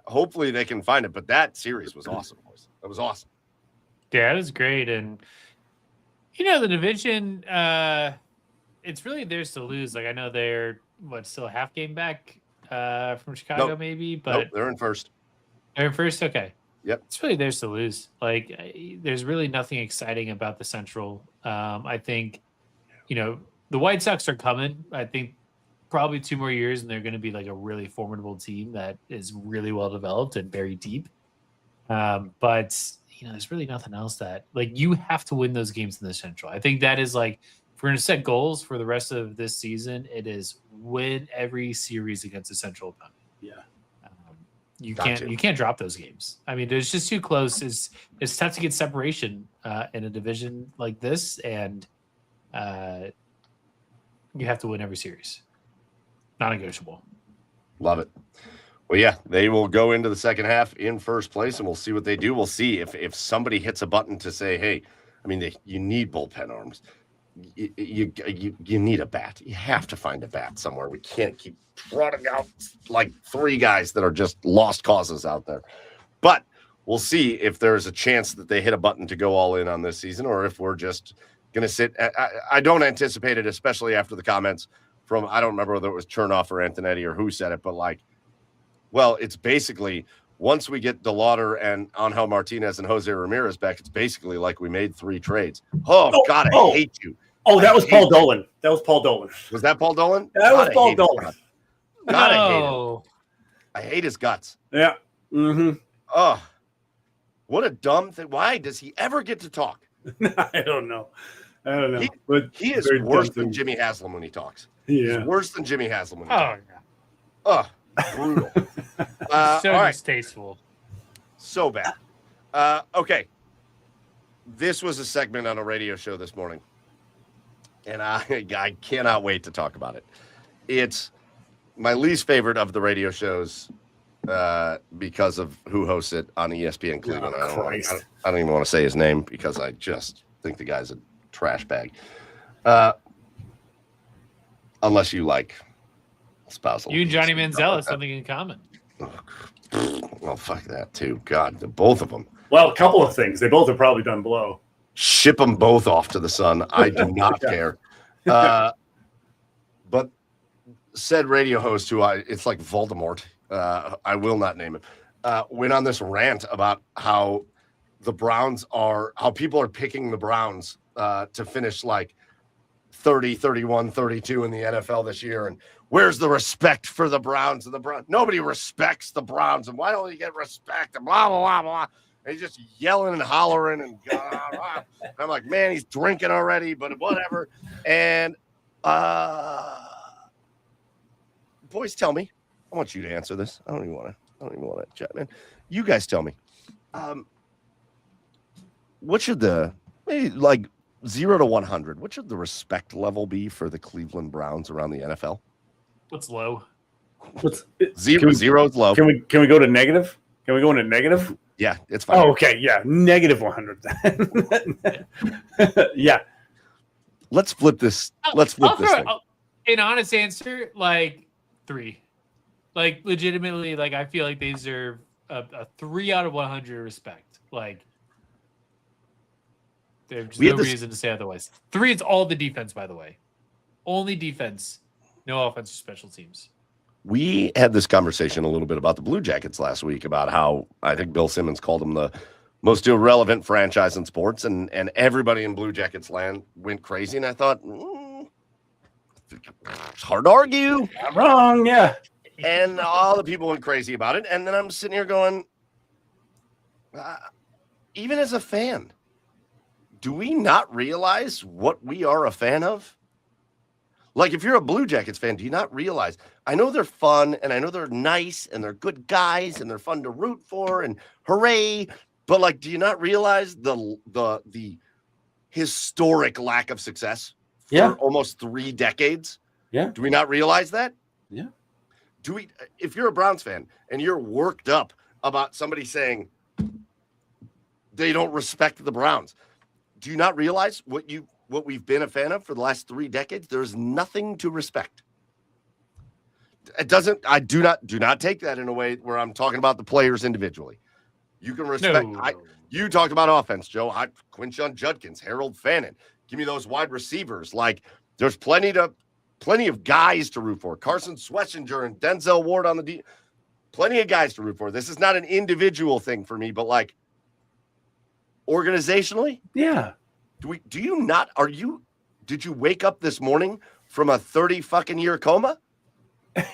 Hopefully they can find it. But that series was awesome, boys. That was awesome. Yeah, it was great. And, the division, it's really theirs to lose. Like, I know they're, still a half game back from Chicago, maybe? But they're in first. They're in first? Okay. Yep. It's really theirs to lose. Like, there's really nothing exciting about the Central. I think, the White Sox are coming. I think probably 2 more years, and they're going to be like a really formidable team that is really well developed and very deep. But there's really nothing else that, like, you have to win those games in the Central. I think that is like, if we're going to set goals for the rest of this season, it is win every series against a Central opponent. Yeah. You can't drop those games. I mean, it's just too close. It's tough to get separation in a division like this, and you have to win every series. Non-negotiable. Love it. Well, yeah, they will go into the second half in first place, and we'll see what they do. We'll see if somebody hits a button to say, hey, I mean, you need bullpen arms. You need a bat. You have to find a bat somewhere. We can't keep trotting out like 3 guys that are just lost causes out there. But we'll see if there's a chance that they hit a button to go all in on this season, or if we're just going to sit. I don't anticipate it, especially after the comments from, I don't remember whether it was Chernoff or Antonetti or who said it, but like, well, it's basically once we get DeLauder and Angel Martinez and Jose Ramirez back, it's basically like we made 3 trades. I hate you. Oh, that was Paul Dolan. That was Paul Dolan. Was that Paul Dolan? That was Paul Dolan. God, I hate him. I hate his guts. Yeah. Mm-hmm. Oh, what a dumb thing. Why does he ever get to talk? I don't know. He is worse than Jimmy Haslam when he talks. Yeah. He's worse than Jimmy Haslam when he talks. Oh, brutal. So distasteful. So bad. Okay. This was a segment on a radio show this morning, and I cannot wait to talk about it. It's my least favorite of the radio shows because of who hosts it on ESPN Cleveland. I don't even want to say his name because I just think the guy's a trash bag. Unless you like spousal. You and Johnny Manziel have something in common. Well, fuck that too. God, both of them. Well, a couple of things. They both have probably done blow. Ship them both off to the sun. I do not care. But said radio host it's like Voldemort. I will not name him. Went on this rant about how people are picking the Browns to finish like 30, 31, 32 in the NFL this year. And where's the respect for the Browns and the Browns? Nobody respects the Browns. And why don't you get respect? And blah, blah, blah, blah. And he's just yelling and hollering. And I'm like, man, he's drinking already, but whatever. And Boys, tell me. I want you to answer this. I don't even want to chat, man. You guys tell me. What should maybe like 0 to 100? What should the respect level be for the Cleveland Browns around the NFL? What's low? Zero is low. Can we go to negative? Can we go into negative? Yeah, it's fine. Oh, okay. Yeah, negative 100. Yeah. Let's flip this. Let's flip this thing. An honest answer, like 3. Like legitimately, like I feel like they deserve a 3 out of 100 respect. Like there's no reason to say otherwise. 3 is all the defense, by the way. Only defense, no offense or special teams. We had this conversation a little bit about the Blue Jackets last week about how I think Bill Simmons called them the most irrelevant franchise in sports, and everybody in Blue Jackets land went crazy. And I thought, it's hard to argue. Not wrong, yeah. And all the people went crazy about it. And then I'm sitting here going, even as a fan, do we not realize what we are a fan of? Like, if you're a Blue Jackets fan, do you not realize? I know they're fun, and I know they're nice, and they're good guys, and they're fun to root for, and hooray. But, like, do you not realize the historic lack of success for almost 3 decades? Yeah. Do we not realize that? Yeah. If you're a Browns fan and you're worked up about somebody saying they don't respect the Browns, do you not realize what we've been a fan of for the last 3 decades? There's nothing to respect. It doesn't. I do not take that in a way where I'm talking about the players individually. You can respect. No. You talked about offense, Joe. Quinshon Judkins, Harold Fannin. Give me those wide receivers. Like, there's plenty of guys to root for. Carson Schlesinger and Denzel Ward on the D. Plenty of guys to root for. This is not an individual thing for me, but like organizationally, yeah. Did you wake up this morning from a 30 fucking year coma?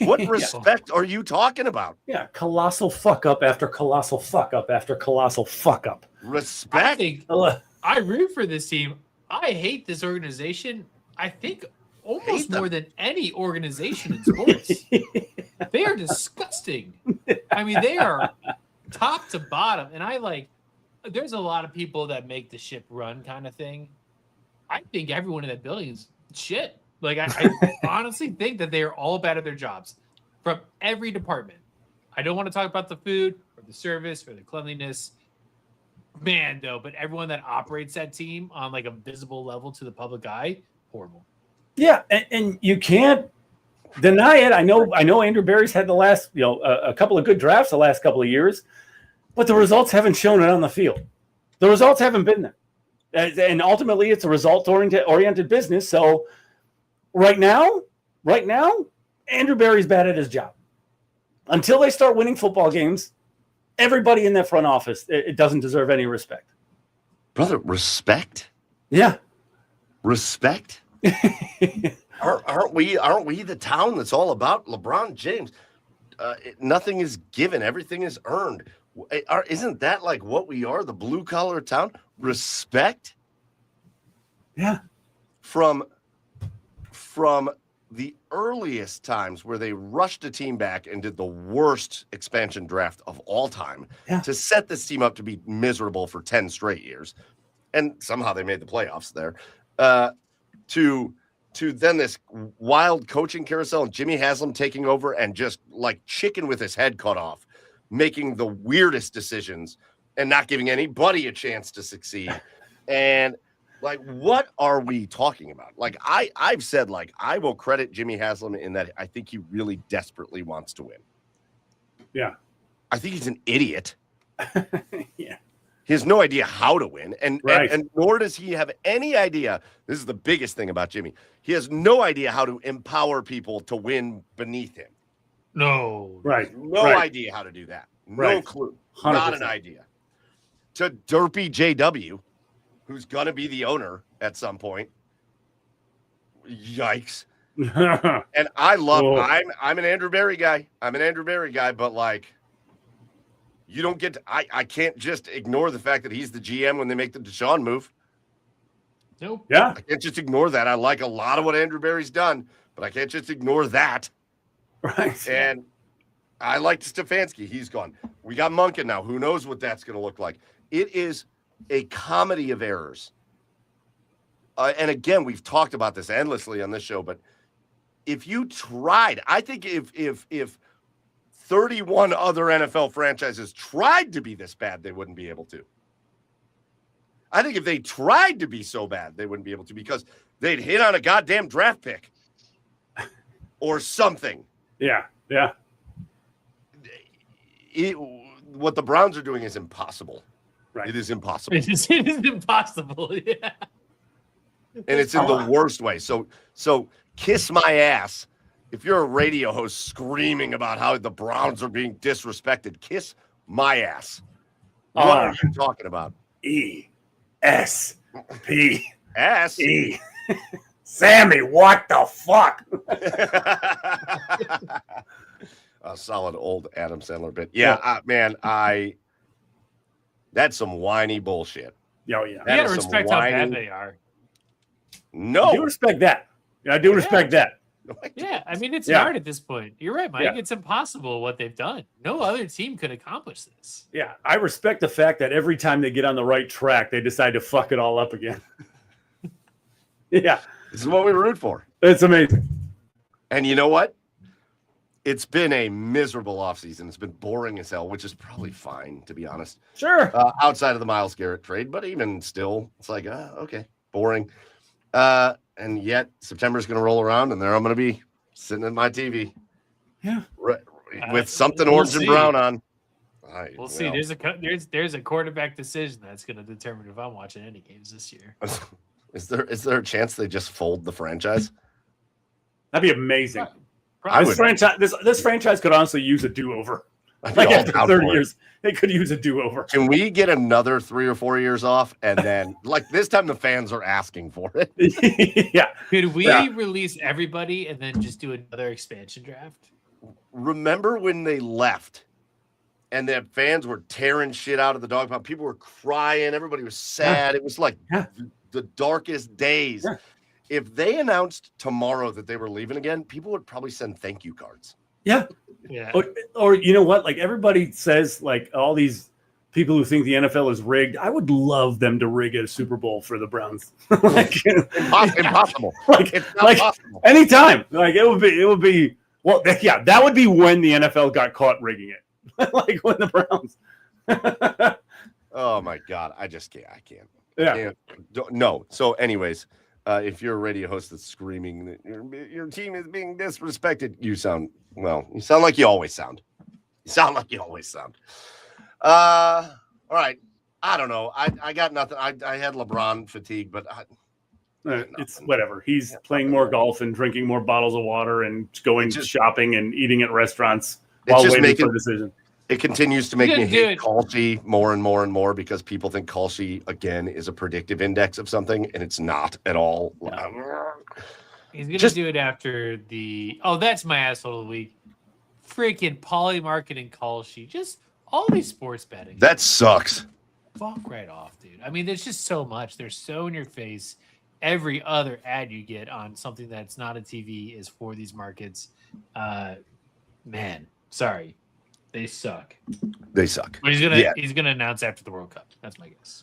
What respect are you talking about? Yeah, colossal fuck up after colossal fuck up after colossal fuck up. Respect. I root for this team. I hate this organization. I think almost more than any organization in sports. They are disgusting. I mean, they are top to bottom. And there's a lot of people that make the ship run kind of thing. I think everyone in that building is shit. Like, I honestly think that they are all bad at their jobs from every department. I don't want to talk about the food or the service or the cleanliness. Man, though, but everyone that operates that team on like a visible level to the public eye, horrible. Yeah, and you can't deny it. I know Andrew Berry's had the last, a couple of good drafts the last couple of years, but the results haven't shown it on the field. The results haven't been there. And ultimately, it's a result-oriented business. So right now, Andrew Berry's bad at his job. Until they start winning football games, everybody in that front office, it doesn't deserve any respect. Brother, respect? Yeah. Respect? Aren't we the town that's all about LeBron James? Nothing is given. Everything is earned. Isn't that like what we are, the blue-collar town? Respect? Yeah. From the earliest times where they rushed a team back and did the worst expansion draft of all time to set this team up to be miserable for 10 straight years. And somehow they made the playoffs there. To then this wild coaching carousel and Jimmy Haslam taking over and just like chicken with his head cut off, making the weirdest decisions and not giving anybody a chance to succeed. And like, what are we talking about? Like, I've said, like, I will credit Jimmy Haslam in that I think he really desperately wants to win. Yeah. I think he's an idiot. Yeah. He has no idea how to win, and nor does he have any idea. This is the biggest thing about Jimmy. He has no idea how to empower people to win beneath him. No. Right. No idea how to do that. No clue. 100%. Not an idea. To derpy JW, who's going to be the owner at some point. Yikes. And I love, I'm an Andrew Berry guy. But like, you don't get to, I can't just ignore the fact that he's the GM when they make the Deshaun move. Nope. Yeah. I can't just ignore that. I like a lot of what Andrew Barry's done, but I can't just ignore that. Right. And I liked Stefanski. He's gone. We got Monken now. Who knows what that's going to look like? It is a comedy of errors. And again, we've talked about this endlessly on this show, but if you tried, I think if 31 other NFL franchises tried to be this bad, they wouldn't be able to. I think if they tried to be so bad, they wouldn't be able to because they'd hit on a goddamn draft pick or something. Yeah. Yeah. What the Browns are doing is impossible. Right. It is impossible. It is impossible. Yeah. And it's in the worst way. So kiss my ass. If you're a radio host screaming about how the Browns are being disrespected, kiss my ass. What are you talking about? ESP. Ass? Sammy, what the fuck? A solid old Adam Sandler bit. Yeah, man, that's some whiny bullshit. Oh, yeah. You gotta respect how bad they are. No. I do respect that. I do respect that. Yeah, I mean, it's hard at this point. You're right, Mike. It's impossible what they've done. No other team could accomplish this. Yeah, I respect the fact that every time they get on the right track, they decide to fuck it all up again. Yeah. This is what we root for. It's amazing. And you know what? It's been a miserable offseason. It's been boring as hell, which is probably fine, to be honest. Sure. Outside of the Myles Garrett trade, but even still, it's like, okay, boring. And yet September's going to roll around, and there I'm going to be sitting at my TV, with something orange and brown on. We'll see. There's a quarterback decision that's going to determine if I'm watching any games this year. Is there a chance they just fold the franchise? That'd be amazing. Probably. This franchise could honestly use a do-over. Like after 30 years, they could use a do-over. Can we get another 3 or 4 years off? And then, like, this time the fans are asking for it. Yeah. Could we release everybody and then just do another expansion draft? Remember when they left and the fans were tearing shit out of the dog pound? People were crying. Everybody was sad. It was like the darkest days. Yeah. If they announced tomorrow that they were leaving again, people would probably send thank you cards. Yeah. Yeah. Or you know what? Like everybody says, like all these people who think the NFL is rigged, I would love them to rig a Super Bowl for the Browns. Impossible. It's not possible. Anytime. Like it would be well, yeah, that would be when the NFL got caught rigging it. Like when the Browns. Oh my God. I just can't. I can't. Yeah. No. So anyways, if you're a radio host that's screaming that your team is being disrespected, you sound like you always sound. You sound like you always sound. All right. I don't know. I got nothing. I had LeBron fatigue, but it's whatever. He's playing more golf and drinking more bottles of water and going shopping and eating at restaurants while waiting for a decision. It continues to make me hate Kalshi more and more and more because people think Kalshi, again, is a predictive index of something, and it's not at all. No. He's going to do it after that's my asshole of the week. Freaking Poly marketing Kalshi. Just all these sports betting. That sucks. Fuck right off, dude. I mean, there's just so much. They're so in your face. Every other ad you get on something that's not a TV is for these markets. Man, sorry. They suck. They suck. But he's gonna announce after the World Cup. That's my guess.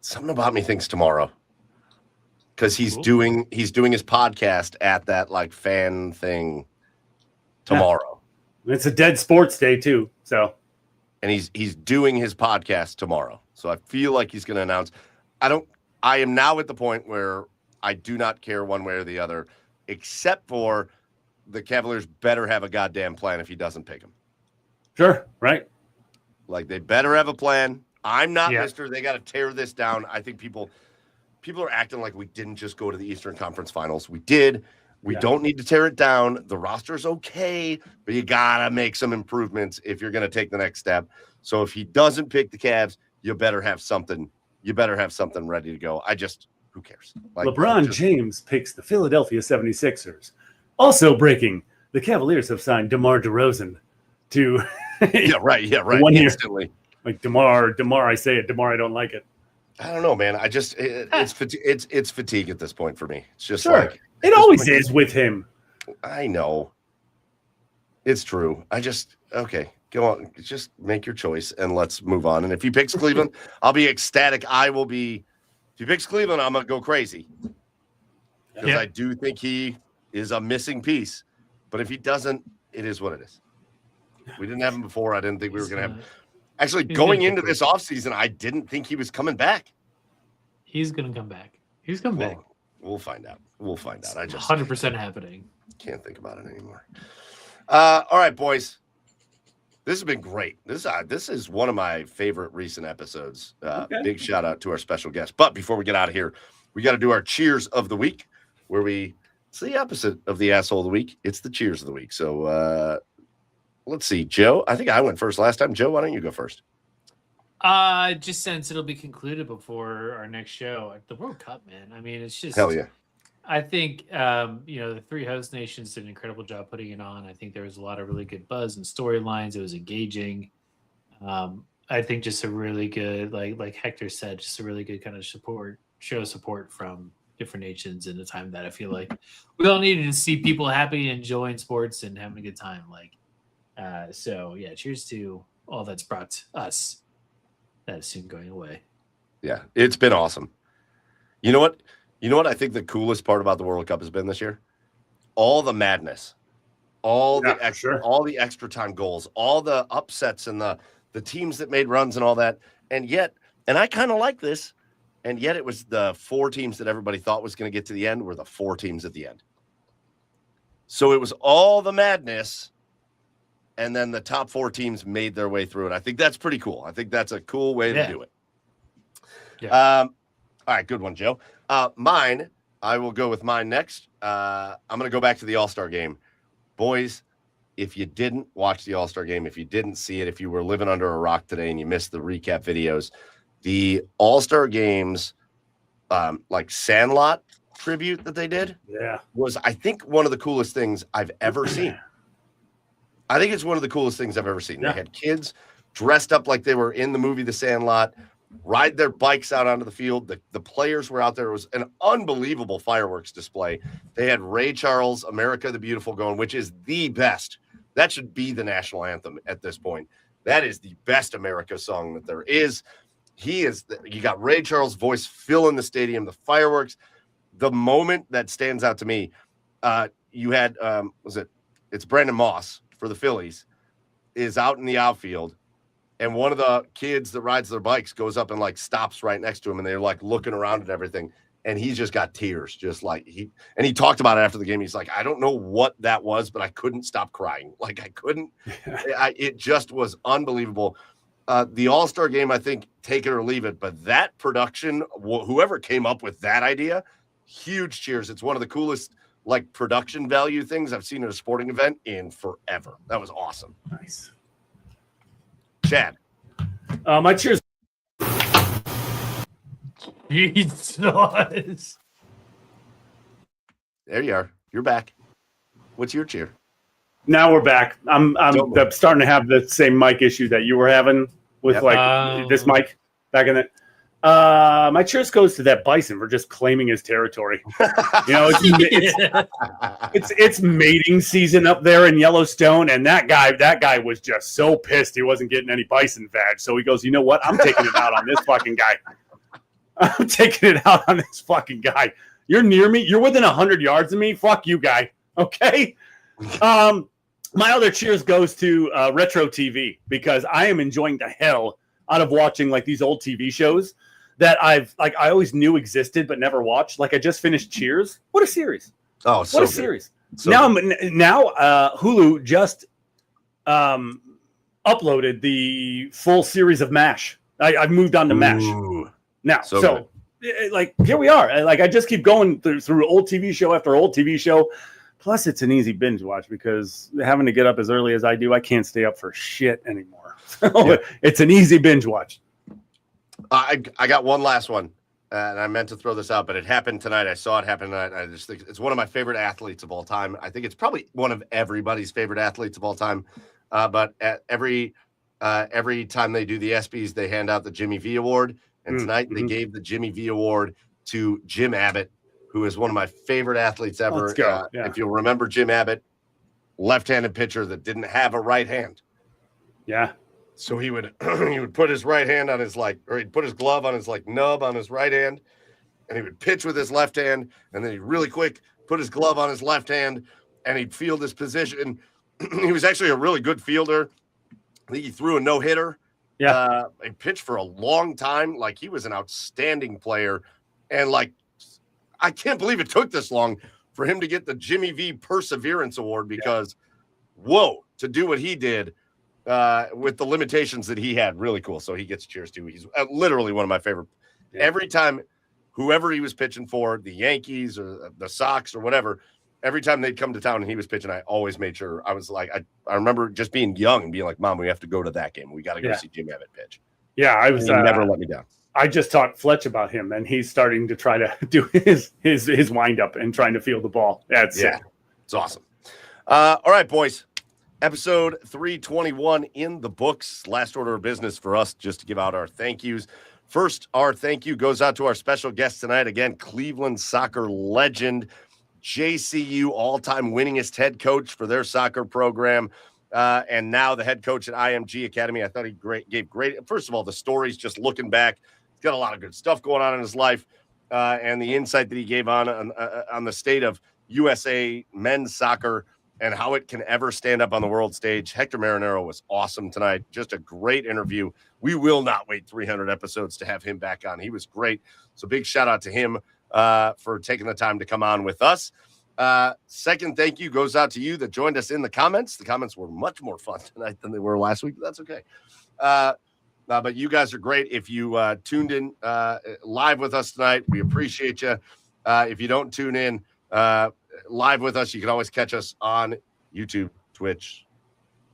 Something about me thinks tomorrow. Because he's doing his podcast at that like fan thing tomorrow. Yeah. It's a dead sports day too. So and he's doing his podcast tomorrow. So I feel like he's gonna announce. I am now at the point where I do not care one way or the other, except for the Cavaliers better have a goddamn plan if he doesn't pick him. Sure, right. Like they better have a plan. I'm not Mr. They got to tear this down. I think people are acting like we didn't just go to the Eastern Conference Finals. We did. We don't need to tear it down. The roster's okay, but you got to make some improvements if you're going to take the next step. So if he doesn't pick the Cavs, you better have something. You better have something ready to go. Who cares? Like, LeBron James picks the Philadelphia 76ers. Also breaking, the Cavaliers have signed DeMar DeRozan to 1 year. Instantly. Like DeMar, I say it. DeMar, I don't like it. I don't know, man. It's fatigue at this point for me. It's just Sure. like It always is with him. I know. It's true. Okay, go on. Just make your choice and let's move on. And if he picks Cleveland, I'll be ecstatic. If he picks Cleveland, I'm going to go crazy. Because I do think he is a missing piece. But if he doesn't, it is what it is. We didn't have him before. I didn't think we were going to have. Actually, going into this offseason, I didn't think he was coming back. He's going to come back. He's coming back. We'll find out. I just 100% happening. Can't think about it anymore. All right, boys. This has been great. This is one of my favorite recent episodes. Big shout out to our special guest. But before we get out of here, we got to do our cheers of the week, where it's the opposite of the asshole of the week. It's the cheers of the week. So let's see, Joe. I think I went first last time. Joe, why don't you go first? Just since it'll be concluded before our next show, the World Cup, man. I mean, it's just hell yeah. I think the three host nations did an incredible job putting it on. I think there was a lot of really good buzz and storylines. It was engaging. I think just a really good, like Hector said, just a really good kind of show support from different nations in a time that I feel like we all needed to see people happy, enjoying sports, and having a good time. So yeah, cheers to all that's brought us. That is soon going away. Yeah, it's been awesome. You know what? I think the coolest part about the World Cup has been this year? All the madness, all the extra time goals, all the upsets and the teams that made runs and all that. And I kind of like this. And yet it was the 4 teams that everybody thought was going to get to the end were the 4 teams at the end. So it was all the madness. And then the top 4 teams made their way through it. I think that's pretty cool. I think that's a cool way to do it. Yeah. All right, good one, Joe. Mine, I will go with mine next. I'm going to go back to the All-Star game. Boys, if you didn't watch the All-Star game, if you didn't see it, if you were living under a rock today and you missed the recap videos, the All-Star games, Sandlot tribute that they did was, I think, one of the coolest things I've ever seen. I think it's one of the coolest things I've ever seen. They had kids dressed up like they were in the movie The Sandlot, ride their bikes out onto the field. The players were out there. It was an unbelievable fireworks display. They had Ray Charles, America the Beautiful going, which is the best. That should be the national anthem at this point. That is the best America song that there is. You got Ray Charles' voice filling the stadium, the fireworks. The moment that stands out to me, you had, it's Brandon Moss for the Phillies, is out in the outfield. And one of the kids that rides their bikes goes up and stops right next to him. And they're looking around at everything. And he's just got tears, he talked about it after the game. He's like, I don't know what that was, but I couldn't stop crying. I couldn't, it just was unbelievable. The All-Star game, I think, take it or leave it. But that production, whoever came up with that idea, huge cheers. It's one of the coolest, production value things I've seen at a sporting event in forever. That was awesome. Nice. Chad. My cheers. Jesus. There you are. You're back. What's your cheer? Now we're back. I'm starting to have the same mic issue that you were having with this mic back in it. My cheers goes to that bison for just claiming his territory. It's mating season up there in Yellowstone, and that guy was just so pissed he wasn't getting any bison vag. So he goes, you know what? I'm taking it out on this fucking guy. I'm taking it out on this fucking guy. You're near me. You're within 100 yards of me. Fuck you, guy. Okay. My other cheers goes to retro TV, because I am enjoying the hell out of watching these old TV shows that I always knew existed but never watched. I just finished Cheers. What a series! Oh, so what a good series! So now Hulu just uploaded the full series of MASH. I've moved on to MASH now. So here we are. I just keep going through old TV show after old TV show. Plus, it's an easy binge watch because having to get up as early as I do, I can't stay up for shit anymore. So it's an easy binge watch. I got one last one, and I meant to throw this out, but it happened tonight. I saw it happen tonight. I just think it's one of my favorite athletes of all time. I think it's probably one of everybody's favorite athletes of all time. But every time they do the ESPYs, they hand out the Jimmy V Award. And tonight they gave the Jimmy V Award to Jim Abbott, who is one of my favorite athletes ever. Let's go. Yeah. If you'll remember Jim Abbott, left-handed pitcher that didn't have a right hand. Yeah. So he would put his right hand on his or he'd put his glove on his nub on his right hand, and he would pitch with his left hand, and then he'd really quick put his glove on his left hand, and he'd field his position. He was actually a really good fielder. I think he threw a no-hitter. Yeah. He pitched for a long time. Like, he was an outstanding player. And, I can't believe it took this long for him to get the Jimmy V Perseverance Award because, whoa, to do what he did with the limitations that he had, really cool. So he gets cheers, too. He's literally one of my favorite. Yeah. Every time, whoever he was pitching for, the Yankees or the Sox or whatever, every time they'd come to town and he was pitching, I always made sure. I was like, I remember just being young and being like, Mom, we have to go to that game. We got to go see Jim Abbott pitch. Yeah, I was. He never let me down. I just talked Fletch about him, and he's starting to try to do his wind up and trying to field the ball. That's sick. It's awesome. All right, boys. Episode 321 in the books. Last order of business for us, just to give out our thank yous. First, our thank you goes out to our special guest tonight. Again, Cleveland soccer legend, JCU all-time winningest head coach for their soccer program, and now the head coach at IMG Academy. I thought he gave great. First of all, the stories, just looking back, he's got a lot of good stuff going on in his life, and the insight that he gave on the state of USA men's soccer and how it can ever stand up on the world stage. Hector Marinaro was awesome tonight. Just a great interview. We will not wait 300 episodes to have him back on. He was great. So big shout out to him for taking the time to come on with us. Second thank you goes out to you that joined us in the comments. The comments were much more fun tonight than they were last week, but that's okay. But you guys are great. If you tuned in live with us tonight, we appreciate you. If you don't tune in live with us, you can always catch us on YouTube, Twitch,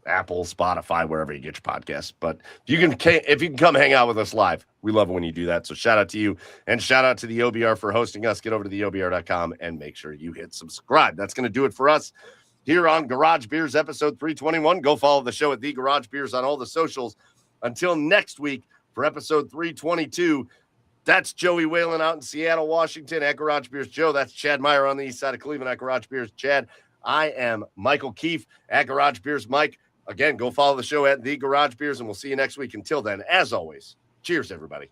Apple, Spotify, wherever you get your podcasts. But if you can come hang out with us live, we love it when you do that. So shout out to you, and shout out to the OBR for hosting us. Get over to theobr.com and make sure you hit subscribe. That's going to do it for us here on Garage Beers episode 321. Go follow the show at The Garage Beers on all the socials. Until next week for episode 322, that's Joey Whalen out in Seattle, Washington at Garage Beers. Joe, that's Chad Meyer on the east side of Cleveland at Garage Beers. Chad, I am Michael Keefe at Garage Beers. Mike, again, go follow the show at The Garage Beers, and we'll see you next week. Until then, as always, cheers, everybody.